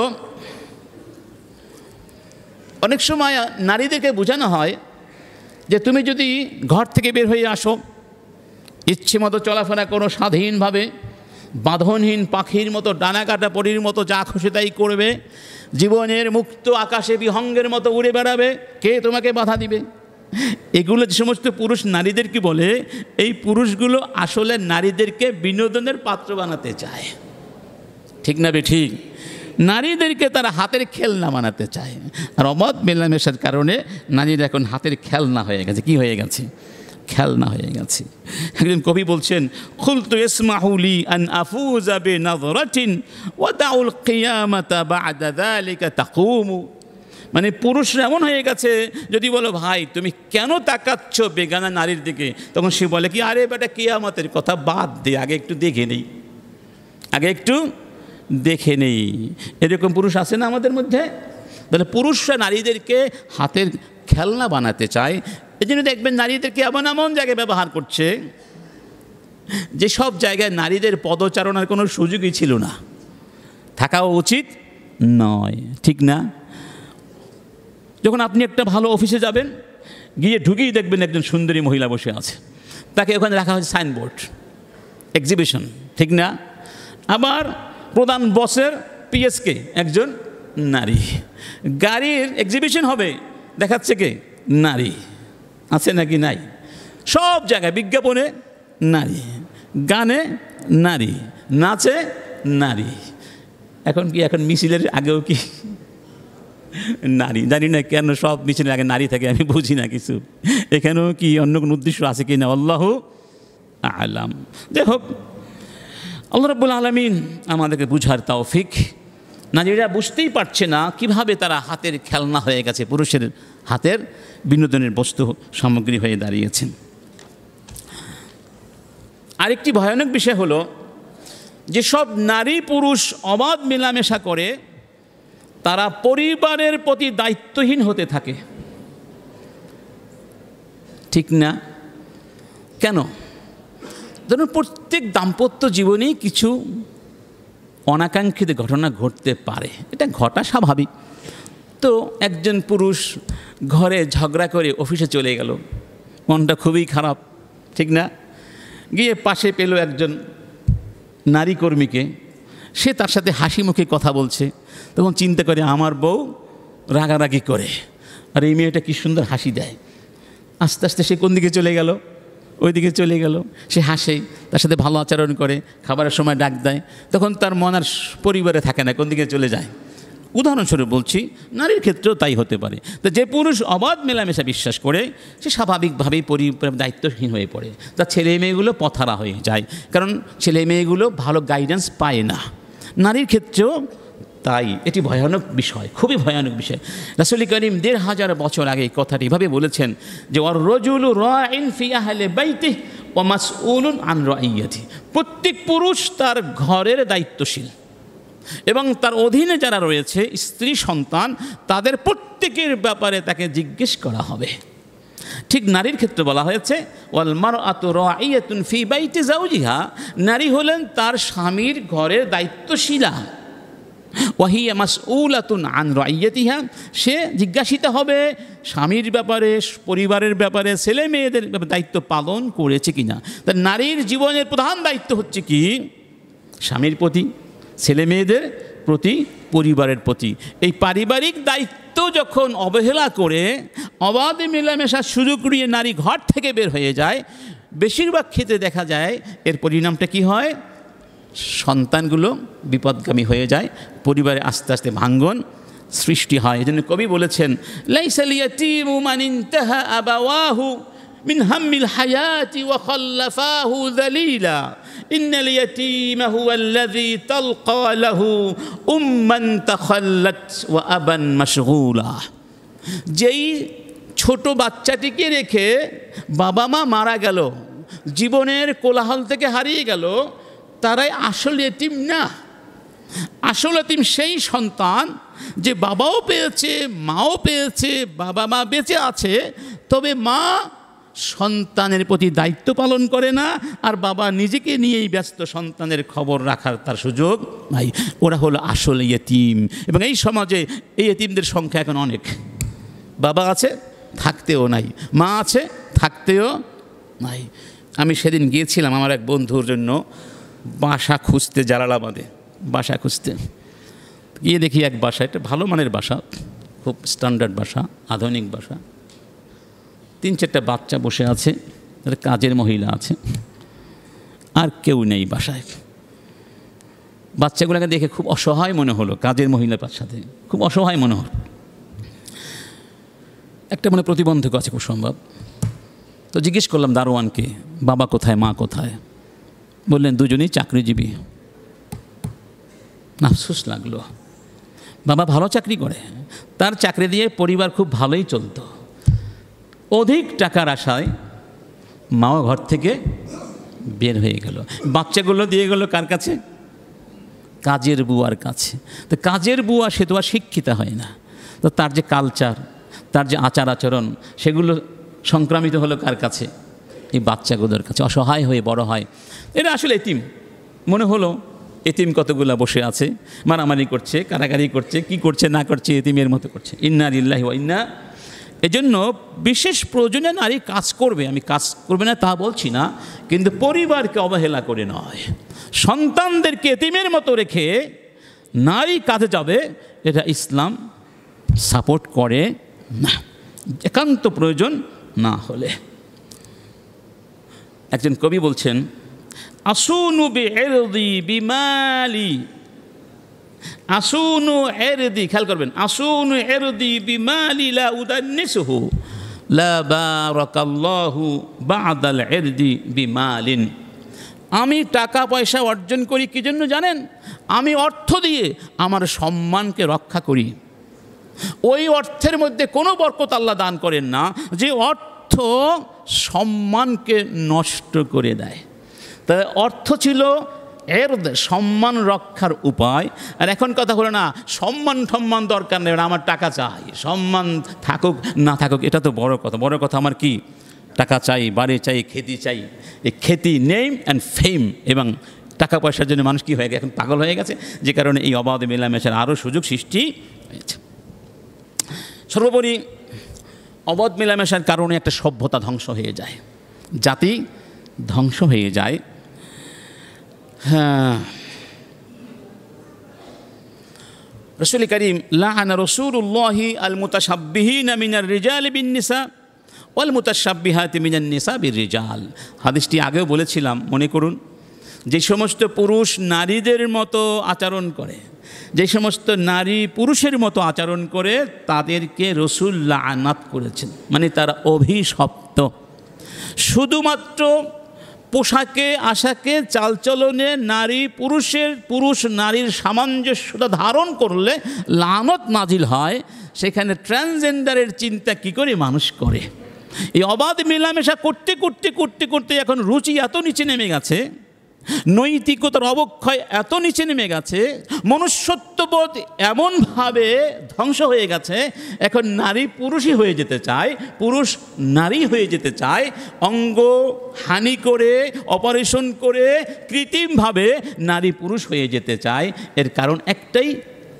অনেক সময় নারীদেরকে বোঝানো হয় যে তুমি যদি ঘর থেকে বের হয়ে আসো, ইচ্ছে মতো চলাফেরা করো, স্বাধীনভাবে, বাঁধনহীন পাখির মতো, ডানা কাটা পরীর মতো যা খুশি তাই করবে, জীবনের মুক্ত আকাশে বিহঙ্গের মতো উড়ে বেড়াবে, কে তোমাকে বাধা দিবে? এগুলো যে সমস্ত পুরুষ নারীদেরকে বলে, এই পুরুষগুলো আসলে নারীদেরকে বিনোদনের পাত্র বানাতে চায়। ঠিক না বে ঠিক? নারীদেরকে তারা হাতের খেলনা বানাতে চায়। আর অবাধ মেলামেশার কারণে নারীরা এখন হাতের খেলনা হয়ে গেছে। কি হয়ে গেছে? খেলনা হয়ে গেছে। একজন কবি বলছেন, খুলতু ইসমাহুলি আন আফুজা বিনাযরাতিন ওয়া দাউল কিয়ামাতা বা'দা যালিকা তাকুমু। মানে পুরুষরা এমন হয়ে গেছে, যদি বলো ভাই তুমি কেন তাকাচ্ছ বেগানা নারীর দিকে, তখন সে বলে কি, আরে বেটা কিয়ামতের কথা বাদ দে, আগে একটু দেখে নেই, আগে একটু দেখে নেই। এরকম পুরুষ আছে না আমাদের মধ্যে? তাহলে পুরুষরা নারীদেরকে হাতের খেলনা বানাতে চায়। এই জন্য দেখবেন নারীদেরকে এমন এমন জায়গায় ব্যবহার করছে যে সব জায়গায় নারীদের পদচারণার কোনো সুযোগই ছিল না, থাকাও উচিত নয়। ঠিক না? যখন আপনি একটা ভালো অফিসে যাবেন, গিয়ে ঢুকেই দেখবেন একজন সুন্দরী মহিলা বসে আছে, তাকে ওখানে রাখা হয়েছে সাইনবোর্ড, এক্সিবিশন। ঠিক না? আবার প্রধান বসের পিএসকে একজন নারী, গাড়ির এক্সিবিশন হবে, দেখাচ্ছে কে? নারী। আছে নাকি নাই? সব জায়গায় বিজ্ঞাপনে নারী, গানে নারী, নাচে নারী। এখন কি, এখন মিছিলের আগেও কি নারী? জানি না কেন সব মিছিলের আগে নারী থাকে, আমি বুঝি না কিছু। এখানেও কি অন্য কোনো উদ্দেশ্য আছে কি না, আল্লাহু আলাম। যাই হোক, আল্লাহ রাব্বুল আলামিন আমাদেরকে বুঝার তৌফিক নারীরা বুঝতেই পারছে না কিভাবে তারা হাতের খেলনা হয়ে গেছে, পুরুষের হাতের বিনোদনের বস্তু সামগ্রী হয়ে দাঁড়িয়েছেন। আরেকটি ভয়ানক বিষয় হলো, যেসব নারী পুরুষ অবাধ মেলামেশা করে তারা পরিবারের প্রতি দায়িত্বহীন হতে থাকে, ঠিক না? কেন? ধরুন প্রত্যেক দাম্পত্য জীবনেই কিছু অনাকাঙ্ক্ষিত ঘটনা ঘটতে পারে, এটা ঘটা স্বাভাবিক। তো একজন পুরুষ ঘরে ঝগড়া করে অফিসে চলে গেল, মনটা খুবই খারাপ, ঠিক না? গিয়ে পাশে পেল একজন নারী কর্মীকে, সে তার সাথে হাসি মুখে কথা বলছে, তখন চিন্তা করে আমার বউ রাগারাগি করে, আর এই মেয়েটা কি সুন্দর হাসি দেয়। আস্তে আস্তে সে কোন দিকে চলে গেল? ওই দিকে চলে গেল। সে হাসে, তার সাথে ভালো আচরণ করে, খাবারের সময় ডাক দেয়, তখন তার মন আর পরিবারে থাকে না, কোন দিকে চলে যায়। উদাহরণস্বরূপ বলছি, নারীর ক্ষেত্রেও তাই হতে পারে। তো যে পুরুষ অবাধ মেলামেশা বিশ্বাস করে সে স্বাভাবিকভাবেই পরিবার দায়িত্বহীন হয়ে পড়ে, তার ছেলে মেয়েগুলো পথহারা হয়ে যায়, কারণ ছেলে মেয়েগুলো ভালো গাইডেন্স পায় না। নারীর ক্ষেত্রেও তাই, এটি ভয়ানক বিষয়, খুবই ভয়ানক বিষয়। রাসূল করিম ১৫০০ বছর আগে এই কথাটি এভাবে বলেছেন যে ওয়ার রাজুলু রাইন ফি আহলি বাইতিহি ওয়া মাসউলুন আন রাইয়াতিহি। প্রত্যেক পুরুষ তার ঘরের দায়িত্বশীল এবং তার অধীনে যারা রয়েছে স্ত্রী সন্তান, তাদের প্রত্যেকের ব্যাপারে তাকে জিজ্ঞেস করা হবে। ঠিক নারীর ক্ষেত্রে বলা হয়েছে ওয়াল মারআতু রাইয়াতুন ফি বাইতি যাওজিহা, নারী হলেন তার স্বামীর ঘরের দায়িত্বশীলা। ওয়াহিয়া মাসউলাতুন আন রাইয়াতিহা, সে জিজ্ঞাসিত হবে স্বামীর ব্যাপারে, পরিবারের ব্যাপারে, ছেলে মেয়েদের ব্যাপারে দায়িত্ব পালন করেছে কিনা। তা নারীর জীবনের প্রধান দায়িত্ব হচ্ছে কি? স্বামীর প্রতি, ছেলে মেয়েদের প্রতি, পরিবারের প্রতি। এই পারিবারিক দায়িত্ব যখন অবহেলা করে অবাধে মেলামেশার সুযোগ নিয়ে নারী ঘর থেকে বের হয়ে যায়, বেশিরভাগ ক্ষেত্রে দেখা যায় এর পরিণামটা কি হয়? সন্তানগুলো বিপদগামী হয়ে যায়, পরিবারে আস্তে আস্তে ভাঙ্গন সৃষ্টি হয়। এই জন্য কবি বলেছেন লাইসাল ইয়াতীমু মান ইনতাহা আবাওয়াহু মিন হাম্মিল হায়াতি ওয়া খাল্লাফাহু যালিলা ইন্নাল ইয়াতীমা হুয়াল্লাযী তালকা লাহু উম্মান তাখাল্লাত ওয়া আবান মাশগুলা। যেই ছোট বাচ্চাটিকে রেখে বাবা মা মারা গেল, জীবনের কোলাহল থেকে হারিয়ে গেল, তারাই আসল এতিম না। আসল এতিম সেই সন্তান যে বাবাও পেয়েছে, মাও পেয়েছে, বাবা মা বেঁচে আছে, তবে মা সন্তানের প্রতি দায়িত্ব পালন করে না, আর বাবা নিজেকে নিয়েই ব্যস্ত, সন্তানের খবর রাখার তার সুযোগ নাই। ওরা হলো আসল এতিম। এবং এই সমাজে এই এতিমদের সংখ্যা এখন অনেক। বাবা আছে, থাকতেও নাই, মা আছে, থাকতেও নাই। আমি সেদিন গিয়েছিলাম আমার এক বন্ধুর জন্য বাসা খুঁজতে, জালালাবাদে বাসা খুঁজতে গিয়ে দেখি এক বাসা, একটা ভালো মানের বাসা, খুব স্ট্যান্ডার্ড বাসা, আধুনিক বাসা। ৩-৪টা বাচ্চা বসে আছে, কাজের মহিলা আছে, আর কেউ নেই বাসায়। বাচ্চাগুলোকে দেখে খুব অসহায় মনে হলো, কাজের মহিলার সাথে খুব অসহায় মনে হলো। একটা মনে প্রতিবন্ধক আছে খুব সম্ভব। তো জিজ্ঞেস করলাম দারোয়ানকে, বাবা কোথায়, মা কোথায়? বললেন দুজনেই চাকরিজীবী। আফসোস লাগলো, বাবা ভালো চাকরি করে, তার চাকরি দিয়ে পরিবার খুব ভালোই চলতো। অধিক টাকার আশায় মাও ঘর থেকে বের হয়ে গেল। বাচ্চাগুলো দিয়ে গেল কার কাছে? কাজের বুয়ার কাছে। তো কাজের বুয়া সে তো আর শিক্ষিত হয় না, তো তার যে কালচার, তার যে আচার আচরণ, সেগুলো সংক্রামিত হলো কার কাছে? এই বাচ্চাগুলোর কাছে। অসহায় হয়ে বড় হয়। এটা আসলে এতিম মনে হলো। এতিম কতগুলো বসে আছে, মারামারি করছে, কারাগারি করছে, কি করছে না করছে, এতিমের মতো করছে। ইন্না লিল্লাহি ওয়া ইন্না। এজন্য বিশেষ প্রয়োজনে নারী কাজ করবে, আমি কাজ করবে না তা বলছি না, কিন্তু পরিবারকে অবহেলা করে নয়, সন্তানদেরকে এতিমের মতো রেখে নারী কাজে যাবে, এটা ইসলাম সাপোর্ট করে না, একান্ত প্রয়োজন না হলে। একজন কবি বলছেন আসুনু বিইরদি বিমালি, আসুনু ইরদি, খেয়াল করবেন, আসুনু ইরদি বিমালি লা উদান্নিসুহু লা বারাকাল্লাহু বা'দাল ইরদি বিমালিন। আমি টাকা পয়সা অর্জন করি কি জন্য জানেন? আমি অর্থ দিয়ে আমার সম্মানকে রক্ষা করি। ওই অর্থের মধ্যে কোনো বরকত আল্লাহ দান করেন না যে অর্থ সম্মানকে নষ্ট করে দেয়। তাই অর্থ ছিল এর সম্মান রক্ষার উপায়। আর এখন কথা হলো না সম্মান দরকার নেই, আমার টাকা চাই, সম্মান থাকুক না থাকুক এটা তো বড় কথা। বড় কথা আমার কি, টাকা চাই, বাড়ি চাই, খ্যাতি চাই। এই খ্যাতি, নেম অ্যান্ড ফেম এবং টাকা পয়সার জন্য মানুষ কী হয়ে গেছে, এখন পাগল হয়ে গেছে, যে কারণে এই অবাধ মেলামেশার আরও সুযোগ সৃষ্টি হয়েছে। সর্বোপরি অবাধ মেলামেশার কারণে একটা সভ্যতা ধ্বংস হয়ে যায়, জাতি ধ্বংস হয়ে যায়। হ্যাঁ, রাসূল করিম লাআনা রাসূলুল্লাহি আল মুতাশাব্বিহিনা মিনার রিজালি বিন নিসা ওয়াল মুতাশাব্বিহাতি মিনান নিসা বির রিজাল। হাদিসটি আগেও বলেছিলাম, মনে করুন। যে সমস্ত পুরুষ নারীদের মতো আচরণ করে, যে সমস্ত নারী পুরুষের মতো আচরণ করে, তাদেরকে রাসূল লাআনাত করেছেন, মানে তারা অভিশপ্ত। শুধুমাত্র পোশাকে আশাকে চালচলনে পুরুষ নারীর সামঞ্জস্যতা ধারণ করলে লানত নাজিল হয়। সেখানে ট্রান্সজেন্ডারের চিন্তা কি করে মানুষ করে? এই অবাধ মেলামেশা করতে করতে করতে করতে এখন রুচি এত নিচে নেমে গেছে, নৈতিকতার অবক্ষয় এত নিচে নেমে গেছে, মনুষ্যত্ববোধ এমনভাবে ধ্বংস হয়ে গেছে, এখন নারী পুরুষই হয়ে যেতে চায়, পুরুষ নারী হয়ে যেতে চায়, অঙ্গ হানি করে, অপারেশন করে, কৃত্রিমভাবে নারী পুরুষ হয়ে যেতে চায়। এর কারণ একটাই,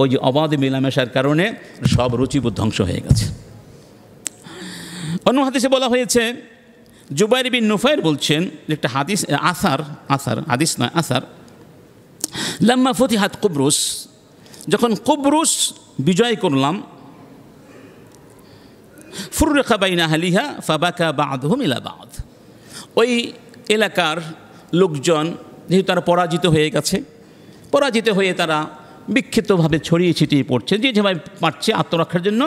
ওই যে অবাধ মেলামেশার কারণে সব রুচিবোধ ধ্বংস হয়ে গেছে। অন্য হাদিসে বলা হয়েছে, জুবাইর বিন নুফাইর বলছেন, একটা হাদিস হাদিস নয় আসার, লাম্মা ফতিহাত কুবরুস, যখন কুবরুস বিজয় করলাম, ফুররিকা বাইনা আহলিহা ফাবাকা বা'দুহুম ইলা বা'দ, ওই এলাকার লোকজন যেহেতু তারা পরাজিত হয়ে গেছে, পরাজিত হয়ে তারা বিক্ষিপ্তভাবে ছড়িয়ে ছিটিয়ে পড়ছে, যে যেভাবে পারছে আত্মরক্ষার জন্য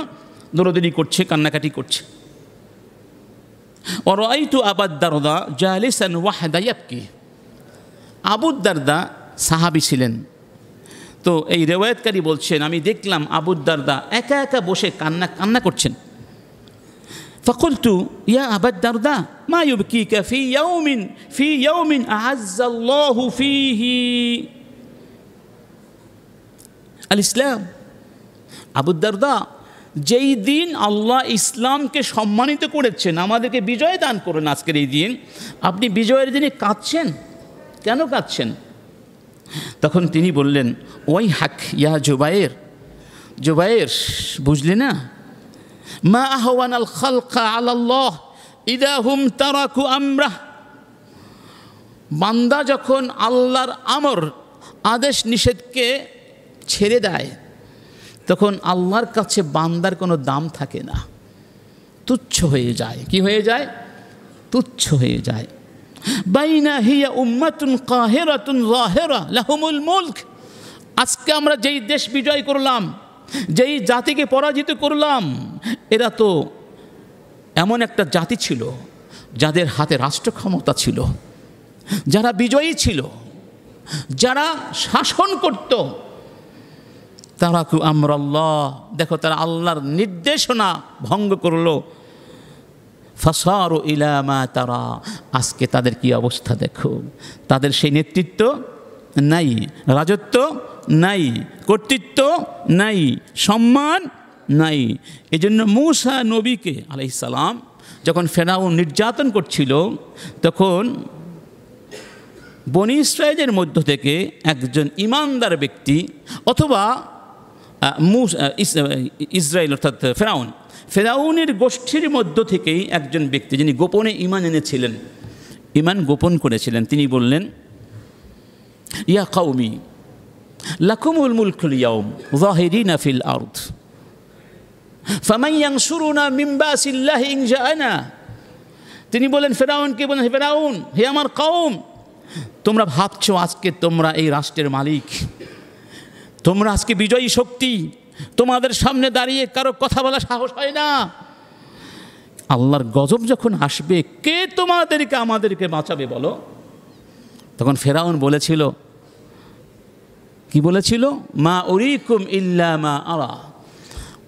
দৌড়দৌড়ি করছে, কান্নাকাটি করছে। ওরাইতু আবু দারদা জালিসান ওয়াহদা ইয়াবকি, আবু দারদা সাহাবী ছিলেন। তো এই রিওয়ায়াতকারী বলছেন, আমি দেখলাম আবু দারদা একা একা বসে কান্না করছেন। ফাকুলতু ইয়া আবু দারদা মা ইউবকিকা ফি ইয়াউমিন আ'আজ্জাল্লাহু ফীহি আল ইসলাম। আবু দারদা, যেই দিন আল্লাহ ইসলামকে সম্মানিত করেছেন, আমাদেরকে বিজয় দান করেন, আজকের এই দিন আপনি বিজয়ের দিনে কাঁদছেন, কেন কাঁদছেন? তখন তিনি বললেন, ওই হাক ইয়া জুবায়ের, বুঝলি না, মা আহওয়ানাল খালকা আলাল্লাহ ইদা হুম তারাকু আমরাহ, বান্দা যখন আল্লাহর আদেশ নিষেধকে ছেড়ে দেয়, তখন আল্লাহর কাছে বান্দার কোনো দাম থাকে না, তুচ্ছ হয়ে যায়। কি হয়ে যায়? তুচ্ছ হয়ে যায়। বাইনা হিয়া উম্মাতুন কাহিরাতুন যাহিরা লাহুমুল মুলক, আজকে আমরা যেই দেশ বিজয় করলাম, যেই জাতিকে পরাজিত করলাম, এরা তো এমন একটা জাতি ছিল যাদের হাতে রাষ্ট্র ক্ষমতা ছিল, যারা বিজয়ী ছিল, যারা শাসন করত। তারাকু আমরাল্লাহ, দেখো তারা আল্লাহর নির্দেশনা ভঙ্গ করলো। ফাসারু ইলা মা তারা, আজকে তাদের কি অবস্থা দেখো, তাদের সেই নেতৃত্ব নাই, রাজত্ব নাই, কর্তৃত্ব নাই, সম্মান নাই। এই জন্য মূসা নবীকে আলাইহিস সালাম যখন ফেরাউন নির্যাতন করছিল, তখন বনী ইসরায়েলের মধ্য থেকে একজন ঈমানদার ব্যক্তি, অথবা ইসরায়েল অর্থাৎ ফেরাউনের গোষ্ঠীর মধ্য থেকেই একজন ব্যক্তি যিনি গোপনে ঈমান এনেছিলেন, ঈমান গোপন করেছিলেন, তিনি বললেন, ইয়া কওমি লাকুমুল মুলকুল ইয়াউম যাহিরিনা ফিল আরদ ফামান ইয়ানসুরুনা মিন বাসিল্লাহি ইন জাআনা। তিনি বলেন ফেরাউনকে, বলেন, ফেরাউন, হে আমার কওম, তোমরা ভাবছো আজকে তোমরা এই রাষ্ট্রের মালিক, তোমরা আজকে বিজয়ী শক্তি, তোমাদের সামনে দাঁড়িয়ে কারো কথা বলা সাহস হয় না। আল্লাহর গজব যখন আসবে, কে তোমাদেরকে আমাদেরকে বাঁচাবে বলো? তখন ফেরাউন বলেছিল, কি বলেছিল? মা উরিকুম ইল্লা মা আরা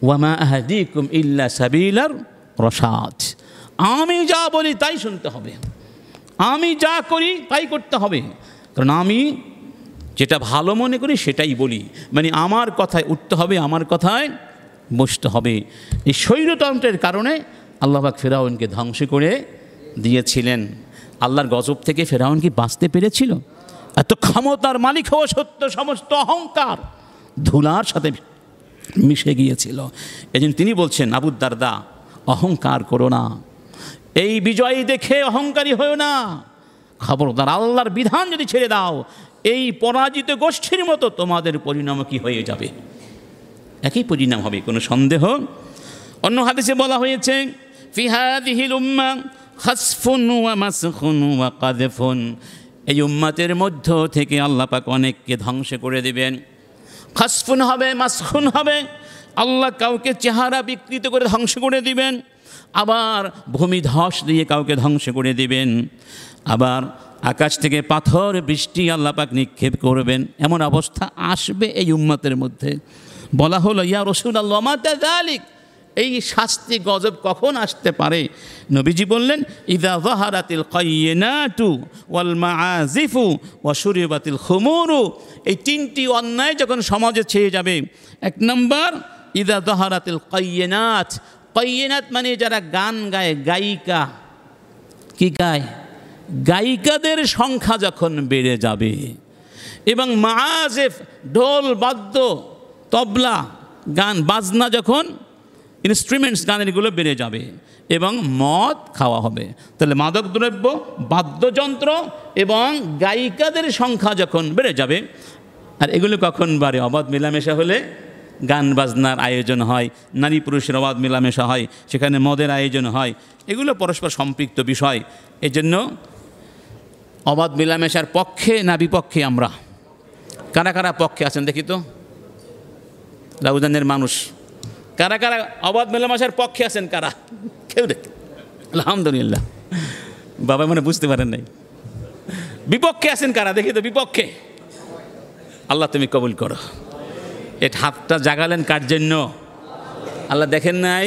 ওয়া মা আহদিকুম ইল্লা সাবিলার রশাদ। আমি যা বলি তাই শুনতে হবে, আমি যা করি তাই করতে হবে, কারণ আমি যেটা ভালো মনে করি সেটাই বলি, মানে আমার কথায় উঠতে হবে, আমার কথায় বসতে হবে। এই স্বৈরতন্ত্রের কারণে আল্লাহ পাক ফেরাউনকে ধ্বংস করে দিয়েছিলেন। আল্লাহর গজব থেকে ফেরাউন কি বাঁচতে পেরেছিল? এত ক্ষমতার মালিক হওয়া সত্য সমস্ত অহংকার ধুলার সাথে মিশে গিয়েছিল। এজন্য তিনি বলছেন, আবু দারদা, অহংকার করো না, এই বিজয় দেখে অহংকারী হয়েও না, খবরদার আল্লাহর বিধান যদি ছেড়ে দাও, এই পরাজিত গোষ্ঠীর মতো তোমাদের পরিণাম কি হয়ে যাবে? একই পরিণাম হবে, কোনো সন্দেহ। অন্য হাদিসে বলা হয়েছে, ফি হাদিহিল উম্মাহ খাসফুন ওয়া মাসখুন ওয়া কাযফুন, এই উম্মতের মধ্য থেকে আল্লাহ পাক অনেককে ধ্বংস করে দেবেন। খাসফুন হবে, মাসখুন হবে, আল্লাহ কাউকে চেহারা বিকৃত করে ধ্বংস করে দিবেন, আবার ভূমিধস দিয়ে কাউকে ধ্বংস করে দিবেন, আবার আকাশ থেকে পাথর বৃষ্টি আল্লাহ পাক নিক্ষেপ করবেন। এমন অবস্থা আসবে এই উম্মতের মধ্যে। বলা হলো, ইয়া রাসূলুল্লাহ মা যালিক, এই শাস্তি গজব কখন আসতে পারে? নবীজি বললেন, ইযা যাহারাতিল কায়্যিনাতু ওয়াল মাআযিফু ওয়া শুরিবাতিল খুমুরু, এই তিনটি অন্যায় যখন সমাজে ছেয়ে যাবে। এক নম্বর, ইযা যাহারাতিল কায়্যিনাত, কায়্যিনাত মানে যারা গান গায়, গায়িকা, কি গায়, গায়িকাদের সংখ্যা যখন বেড়ে যাবে, এবং মাআযিফ ঢোল বাদ্য তবলা গান বাজনা যখন ইনস্ট্রুমেন্টস গানেরগুলো বেড়ে যাবে, এবং মদ খাওয়া হবে। তাহলে মাদক দ্রব্য, বাদ্যযন্ত্র এবং গায়িকাদের সংখ্যা যখন বেড়ে যাবে, আর এগুলো কখন বাড়ে? অবাধ মেলামেশা হলে গান বাজনার আয়োজন হয়, নারী পুরুষের অবাধ মেলামেশা হয়, সেখানে মদের আয়োজন হয়, এগুলো পরস্পর সম্পৃক্ত বিষয়। এই জন্য অবাধ মেলামেশার পক্ষে না বিপক্ষে আমরা? কারা কারা পক্ষে আছেন দেখি তো, রাউজানের মানুষ কারা কারা অবাধ মেলামেশার পক্ষে আছেন? কারা? কেউ দেখে? আলহামদুলিল্লাহ, বাবা মানে বুঝতে পারেন নাই। বিপক্ষে আছেন কারা দেখি তো? বিপক্ষে আল্লাহ তুমি কবুল করো। এ হাতটা জাগালেন কার জন্য? আল্লাহ দেখেন নাই,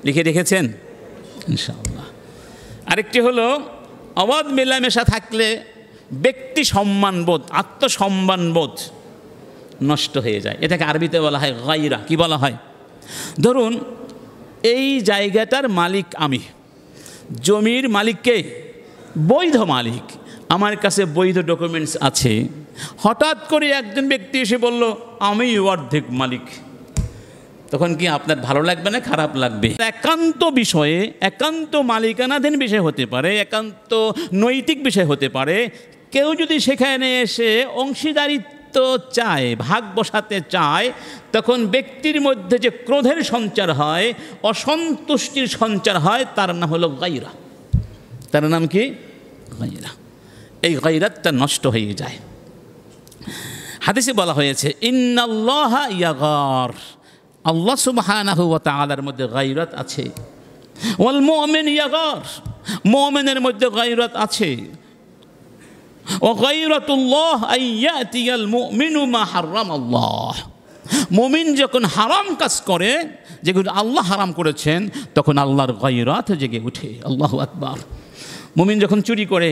লিখে রেখেছেন ইনশাআল্লাহ। আরেকটি হলো, অবাধ মেলামেশা থাকলে ব্যক্তি সম্মানবোধ, আত্মসম্মানবোধ নষ্ট হয়ে যায়। এটাকে আরবিতে বলা হয় গায়রা। কি বলা হয়? ধরুন এই জায়গাটার মালিক আমি, জমির মালিককে বৈধ মালিক, আমার কাছে বৈধ ডকুমেন্টস আছে, হঠাৎ করে একজন ব্যক্তি এসে বলল আমি অর্ধেক মালিক, তখন কি আপনার ভালো লাগবে না খারাপ লাগবে? একান্ত বিষয়ে, একান্ত মালিকানাধীন বিষয় হতে পারে, একান্ত নৈতিক বিষয় হতে পারে, কেউ যদি সেখানে এসে অংশীদারিত্ব চায়, ভাগ বসাতে চায়, তখন ব্যক্তির মধ্যে যে ক্রোধের সঞ্চার হয়, অসন্তুষ্টির সঞ্চার হয়, তার নাম হলো গায়রা। তার নাম কি? গায়রা। এই গায়রাতটা নষ্ট হয়ে যায়। হাদিসে বলা হয়েছে, ইন্নাল্লাহা ইয়াগার, আল্লাহ সুবহানাহু ওয়া তাআলার মধ্যে গায়রাত আছে। ওয়াল মুমিন ইয়াগার, মুমিনের মধ্যে গায়রাত আছে। ওয়া গায়রাতুল্লাহ আইয়াতিয়াল মুমিনু মা হারামাল্লাহ, মুমিন যখন হারাম কাজ করে, যেগুলো আল্লাহ হারাম করেছেন, তখন আল্লাহর গায়রাত জেগে ওঠে। আল্লাহু আকবার। মুমিন যখন চুরি করে,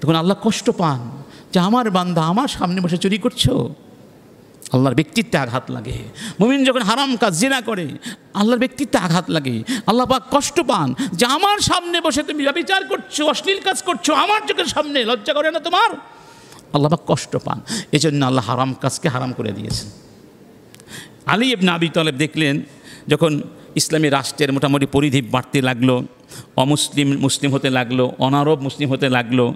তখন আল্লাহ কষ্ট পান যে আমার বান্দা আমার সামনে বসে চুরি করছো, আল্লাহর ব্যক্তিত্বে আঘাত লাগে। মুমিন যখন হারাম কাজ জিনা করে, আল্লাহর ব্যক্তিত্বে আঘাত লাগে। আল্লাহ পাক কষ্ট পান যে আমার সামনে বসে তুমি ব্যভিচার করছো, অশ্লীল কাজ করছো, আমার চোখের সামনে, লজ্জা করে না তোমার? আল্লাহ পাক কষ্ট পান, এজন্য আল্লাহ হারাম কাজকে হারাম করে দিয়েছেন। আলী ইবনে আবি তালেব দেখলেন, যখন ইসলামী রাষ্ট্রের মোটামুটি পরিধি বাড়তে লাগলো, অমুসলিম মুসলিম হতে লাগলো, অনারব মুসলিম হতে লাগলো,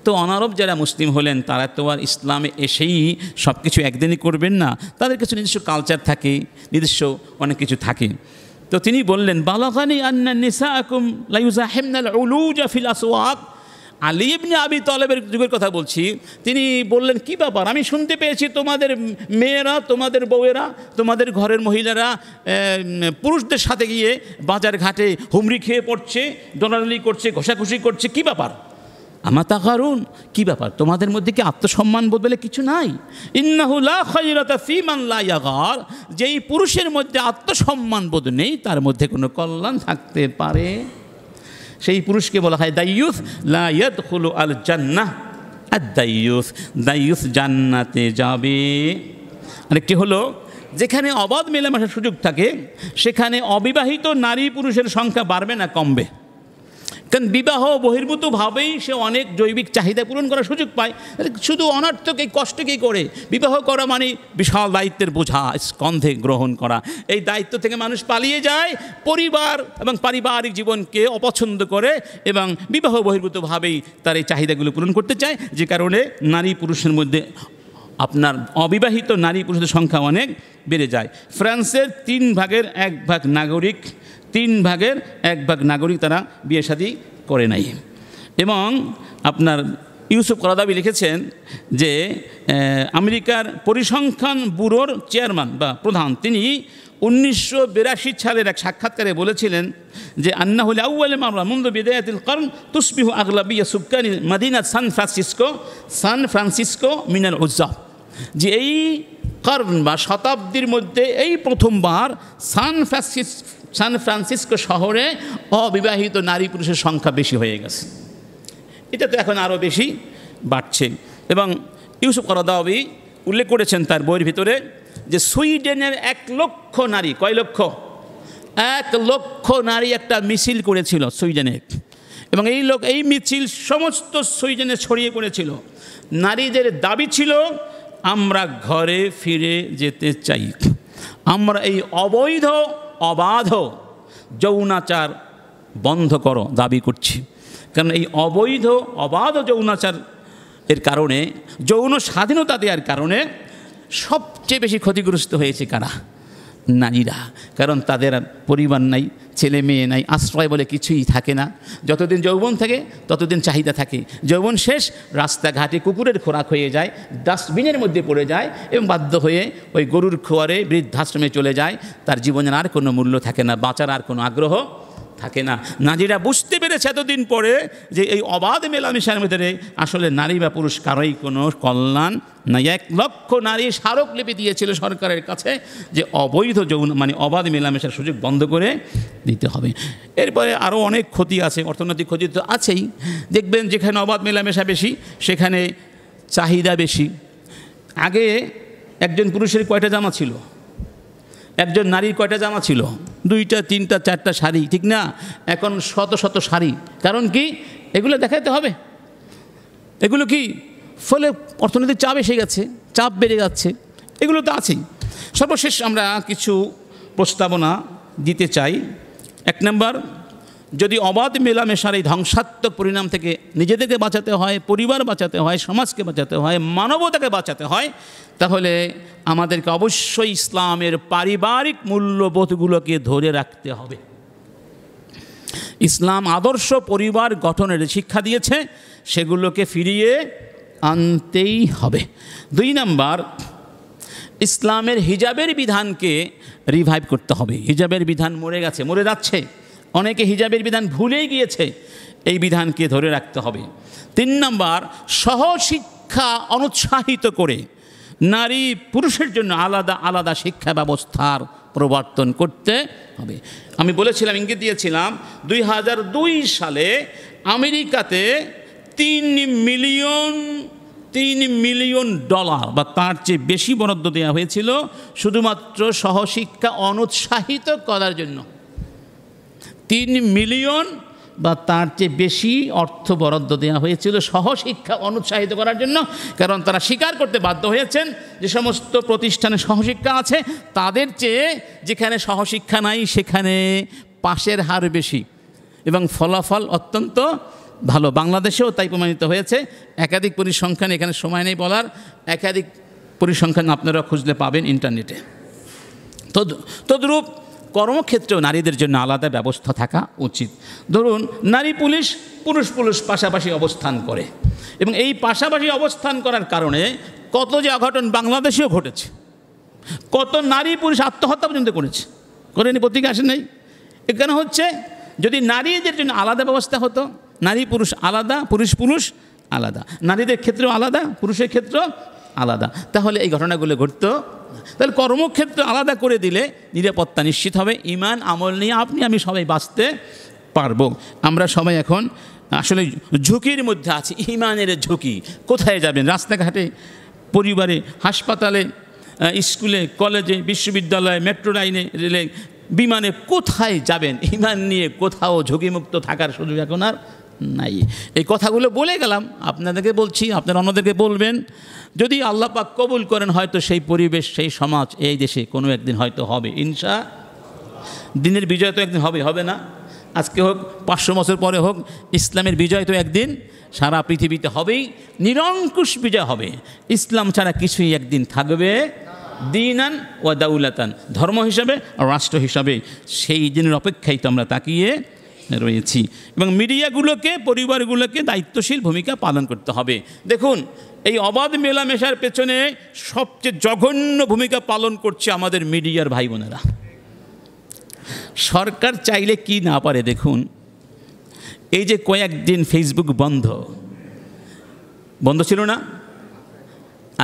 তো অনারব যারা মুসলিম হলেন, তারা তো আর ইসলামে এসেই সব কিছু একদিনই করবেন না, তাদের কিছু নিজস্ব কালচার থাকে, নিজস্ব অনেক কিছু থাকে। তো তিনি বললেন, বালাগানি আন্না নিসাআকুম লা ইউজাহিমনাল উলুজা ফিল আসওয়াক। আলী ইবনে আবি তালেবের যুগের কথা বলছি। তিনি বললেন, কি ব্যাপার, আমি শুনতে পেয়েছি তোমাদের মেয়েরা, তোমাদের বউয়েরা, তোমাদের ঘরের মহিলারা পুরুষদের সাথে গিয়ে বাজার ঘাটে হুমড়ি খেয়ে পড়ছে, দলাদলি করছে, ঘষাঘষি করছে, কি ব্যাপার? আমা তাগারুন, কী ব্যাপার, তোমাদের মধ্যে কি আত্মসম্মান বোধ বলে কিছু নাই? ইন্নাহু লা খায়রাতা ফীমান লা ইয়াগার, যেই পুরুষের মধ্যে আত্মসম্মান বোধ নেই তার মধ্যে কোনো কল্যাণ থাকতে পারে? সেই পুরুষকে বলা হয় দাইয়ুস, লা ইয়াদখুলু আল জান্নাহ আদ-দাইয়ুস, দাইয়ুস জান্নাতে যাবে। আরেকটি হলো, যেখানে অবাধ মেলামেশার সুযোগ থাকে সেখানে অবিবাহিত নারী পুরুষের সংখ্যা বাড়বে না কমবে? কারণ বিবাহ বহির্ভূতভাবেই সে অনেক জৈবিক চাহিদা পূরণ করার সুযোগ পায়। শুধু অনর্থক এই কষ্টকেই করে বিবাহ করা মানে বিশাল দায়িত্বের বোঝা স্কন্ধে গ্রহণ করা। এই দায়িত্ব থেকে মানুষ পালিয়ে যায়, পরিবার এবং পারিবারিক জীবনকে অপছন্দ করে এবং বিবাহ বহির্ভূতভাবেই তার এই চাহিদাগুলো পূরণ করতে চায়, যে কারণে নারী পুরুষের মধ্যে আপনার অবিবাহিত নারী পুরুষের সংখ্যা অনেক বেড়ে যায়। ফ্রান্সের 3 ভাগের 1 ভাগ নাগরিক, 3 ভাগের 1 ভাগ নাগরিক তারা বিয়ে শাদী করে নাই। এবং আপনার ইউসুফ কারদাবি লিখেছেন যে আমেরিকার পরিসংখ্যান ব্যুরোর চেয়ারম্যান বা প্রধান, তিনি 1982 সালের এক সাক্ষাৎকারে বলেছিলেন যে আন্নাহুল আউয়াল মামরা মুনযু বিদায়াতিল কর্ন তুসবিহু আগলাবিয়া সুবকানি মদিনা সান ফ্রান্সিসকো মিনাল উজ্জাব, যে এই কর্ন বা শতাব্দীর মধ্যে এই প্রথমবার সান ফ্রান্সিসকো শহরে অবিবাহিত নারী পুরুষের সংখ্যা বেশি হয়ে গেছে। এটা তো এখন আরও বেশি বাড়ছে। এবং ইউসুফ কারদাবি উল্লেখ করেছেন তার বইয়ের ভিতরে যে সুইডেনের 1 লক্ষ নারী, কয় লক্ষ? 1 লক্ষ নারী একটা মিছিল করেছিল সুইডেনে, এবং এই মিছিল সমস্ত সুইডেনে ছড়িয়ে পড়েছিল। নারীদের দাবি ছিল, আমরা ঘরে ফিরে যেতে চাই, আমরা এই অবৈধ অবাধ যৌনাচার বন্ধ করো দাবি করছি। কারণ এই অবৈধ অবাধ যৌনাচার এর কারণে, যৌন স্বাধীনতা দেওয়ার কারণে সবচেয়ে বেশি ক্ষতিগ্রস্ত হয়েছে কারা? নারীরা। কারণ তাদের আর পরিবার নাই, ছেলে মেয়ে নাই, আশ্রয় বলে কিছুই থাকে না। যতদিন যৌবন থাকে ততদিন চাহিদা থাকে, যৌবন শেষ রাস্তাঘাটে কুকুরের খোরাক হয়ে যায়, ডাস্টবিনের মধ্যে পড়ে যায় এবং বাধ্য হয়ে ওই গরুর খোয়ারে বৃদ্ধাশ্রমে চলে যায়। তার জীবনের আর কোনো মূল্য থাকে না, বাঁচার আর কোনো আগ্রহ থাকে না। নারীরা বুঝতে পেরেছে এতদিন পরে যে এই অবাধ মেলামেশার ভিতরে আসলে নারী বা পুরুষ কারোই কোনো কল্যাণ নাই। 1 লক্ষ নারী স্মারকলিপি দিয়েছিল সরকারের কাছে যে অবৈধ যৌন মানে অবাধ মেলামেশার সুযোগ বন্ধ করে দিতে হবে। এরপরে আরও অনেক ক্ষতি আছে, অর্থনৈতিক ক্ষতি তো আছেই। দেখবেন যেখানে অবাধ মেলামেশা বেশি সেখানে চাহিদা বেশি। আগে একজন পুরুষের কয়টা জামা ছিল? একজন নারীর কয়টা জামা ছিল? 2টা 3টা 4টা শাড়ি, ঠিক না? এখন শত শত শাড়ি। কারণ কি? এগুলো দেখাতে হবে। এগুলো কি? ফলে অর্থনৈতিক চাপ এসে গেছে, চাপ বেড়ে যাচ্ছে, এগুলো তো আছেই। সর্বশেষ আমরা কিছু প্রস্তাবনা দিতে চাই। 1 নম্বর, যদি অবাধ মেলামেশার এই ধ্বংসাত্মক পরিণাম থেকে নিজেদেরকে বাঁচাতে হয়, পরিবার বাঁচাতে হয়, সমাজকে বাঁচাতে হয়, মানবতাকে বাঁচাতে হয়, তাহলে আমাদেরকে অবশ্যই ইসলামের পারিবারিক মূল্যবোধগুলোকে ধরে রাখতে হবে। ইসলাম আদর্শ পরিবার গঠনের শিক্ষা দিয়েছে, সেগুলোকে ফিরিয়ে আনতেই হবে। 2 নম্বর, ইসলামের হিজাবের বিধানকে রিভাইভ করতে হবে। হিজাবের বিধান মরে গেছে, মরে যাচ্ছে। অনেকে হিজাবের বিধান ভুলেই গিয়েছে, এই বিধানকে ধরে রাখতে হবে। 3 নম্বর, সহশিক্ষা অনুৎসাহিত করে নারী পুরুষের জন্য আলাদা আলাদা শিক্ষা ব্যবস্থার প্রবর্তন করতে হবে। আমি বলেছিলাম, ইঙ্গিত দিয়েছিলাম, 2002 সালে আমেরিকাতে $3 মিলিয়ন বা তার চেয়ে বেশি বরাদ্দ দেওয়া হয়েছিল শুধুমাত্র সহশিক্ষা অনুৎসাহিত করার জন্য। 3 মিলিয়ন বা তার চেয়ে বেশি অর্থ বরাদ্দ দেওয়া হয়েছিল সহশিক্ষা অনুৎসাহিত করার জন্য। কারণ তারা স্বীকার করতে বাধ্য হয়েছেন যে সমস্ত প্রতিষ্ঠানে সহশিক্ষা আছে, তাদের চেয়ে যেখানে সহশিক্ষা নাই সেখানে পাশের হার বেশি এবং ফলাফল অত্যন্ত ভালো। বাংলাদেশেও তাই প্রমাণিত হয়েছে। একাধিক পরিসংখ্যান, এখানে সময় নেই বলার, একাধিক পরিসংখ্যান আপনারা খুঁজলে পাবেন ইন্টারনেটে। তদ্রূপ কর্মক্ষেত্রেও নারীদের জন্য আলাদা ব্যবস্থা থাকা উচিত। ধরুন, নারী পুলিশ, পুরুষ পাশাপাশি অবস্থান করে এবং এই পাশাপাশি অবস্থান করার কারণে কত যে অঘটন বাংলাদেশেও ঘটেছে। কত নারী পুরুষ আত্মহত্যা পর্যন্ত করেনি, পত্রিকা আসে নেই। এখানে হচ্ছে যদি নারীদের জন্য আলাদা ব্যবস্থা হতো নারী পুরুষ আলাদা, পুরুষ আলাদা, নারীদের ক্ষেত্রেও আলাদা, পুরুষের ক্ষেত্রেও আলাদা। তাহলে এই ঘটনাগুলো ঘটতো। তাহলে কর্মক্ষেত্র আলাদা করে দিলে নিরাপত্তা নিশ্চিত হবে। ঈমান আমল নিয়ে আপনি আমি সবাই বাঁচতে পারবো। আমরা সবাই এখন আসলে ঝুঁকির মধ্যে আছি, ঈমানের ঝুঁকি। কোথায় যাবেন? রাস্তাঘাটে, পরিবারে, হাসপাতালে, স্কুলে, কলেজে, বিশ্ববিদ্যালয়ে, মেট্রো লাইনে, রেলে, বিমানে, কোথায় যাবেন? ঈমান নিয়ে কোথাও ঝুঁকিমুক্ত থাকার সুযোগ এখন আর নাই। এই কথাগুলো বলে গেলাম, আপনাদেরকে বলছি, আপনারা অন্যদেরকে বলবেন। যদি আল্লাহ পাক কবুল করেন, হয়তো সেই পরিবেশ, সেই সমাজ এই দেশে কোনো একদিন হয়তো হবে। দিনের বিজয় তো একদিন হবে না? আজকে হোক, 500 বছর পরে হোক, ইসলামের বিজয় তো একদিন সারা পৃথিবীতে হবেই। নিরঙ্কুশ বিজয় হবে। ইসলাম ছাড়া কিছুই একদিন থাকবে দীনান ওয়া দাউলাতান, ধর্ম হিসাবে আর রাষ্ট্র হিসাবে। সেই দিনের অপেক্ষায় তো আমরা তাকিয়ে রয়েছি। এবং মিডিয়াগুলোকে, পরিবারগুলোকে দায়িত্বশীল ভূমিকা পালন করতে হবে। দেখুন, এই অবাধ মেলামেশার পেছনে সবচেয়ে জঘন্য ভূমিকা পালন করছে আমাদের মিডিয়ার ভাই বোনেরা। সরকার চাইলে কি না পারে দেখুন। এই যে কয়েকদিন ফেসবুক বন্ধ ছিল না?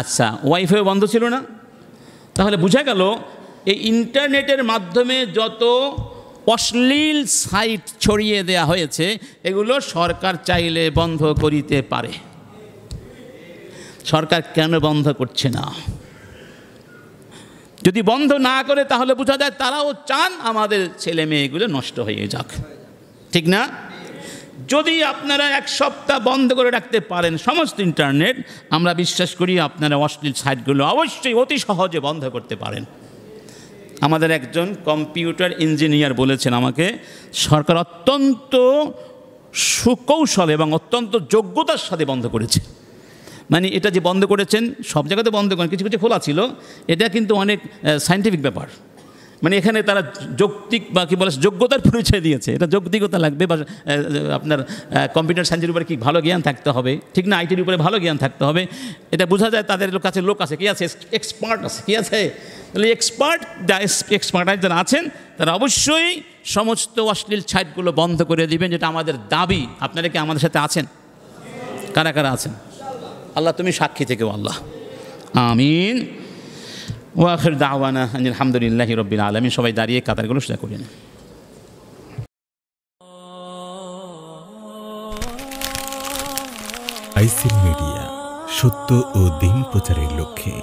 আচ্ছা, ওয়াইফাই বন্ধ ছিল না? তাহলে বোঝা গেল এই ইন্টারনেটের মাধ্যমে যত অশ্লীল সাইট ছড়িয়ে দেয়া হয়েছে, এগুলো সরকার চাইলে বন্ধ করিতে পারে। সরকার কেন বন্ধ করছে না? যদি বন্ধ না করে তাহলে বোঝা যায় তারাও চান আমাদের ছেলে মেয়েগুলো নষ্ট হয়ে যাক, ঠিক না? যদি আপনারা 1 সপ্তাহ বন্ধ করে রাখতে পারেন সমস্ত ইন্টারনেট, আমরা বিশ্বাস করি আপনারা অশ্লীল সাইটগুলো অবশ্যই অতি সহজে বন্ধ করতে পারেন। আমাদের একজন কম্পিউটার ইঞ্জিনিয়ার বলেছেন আমাকে, সরকার অত্যন্ত সুকৌশল এবং অত্যন্ত যোগ্যতার সাথে বন্ধ করেছে। মানে এটা যে বন্ধ করেছেন, সব জায়গাতে বন্ধ করেন, কিছু কিছু খোলা ছিল। এটা কিন্তু অনেক সায়েন্টিফিক ব্যাপার। মানে এখানে তারা যৌক্তিক বা কী বলে যোগ্যতার পরিচয় দিয়েছে। এটা যৌক্তিকতা লাগবে, বা আপনার কম্পিউটার সায়েন্সের উপরে কি ভালো জ্ঞান থাকতে হবে, ঠিক না? আইটির উপরে ভালো জ্ঞান থাকতে হবে। এটা বোঝা যায় তাদের কাছে লোক আছে, কি আছে? এক্সপার্ট আছে, কি আছে? তাহলে এক্সপার্টাইজ যারা আছেন তারা অবশ্যই সমস্ত অশ্লীল সাইটগুলো বন্ধ করে দিবেন, যেটা আমাদের দাবি। আপনারা কি আমাদের সাথে আছেন? কারা কারা আছেন? আল্লাহ তুমি সাক্ষী থেকেও আল্লাহ, আমিন। ওয়া আখির দাওয়ানা আলহামদুলিল্লাহি রাব্বিল আলামিন। সবাই দাঁড়িয়ে কাতারগুলো সোজা করেন। আইসিল মিডিয়া, সত্য ও দিন প্রচারের লক্ষ্যে।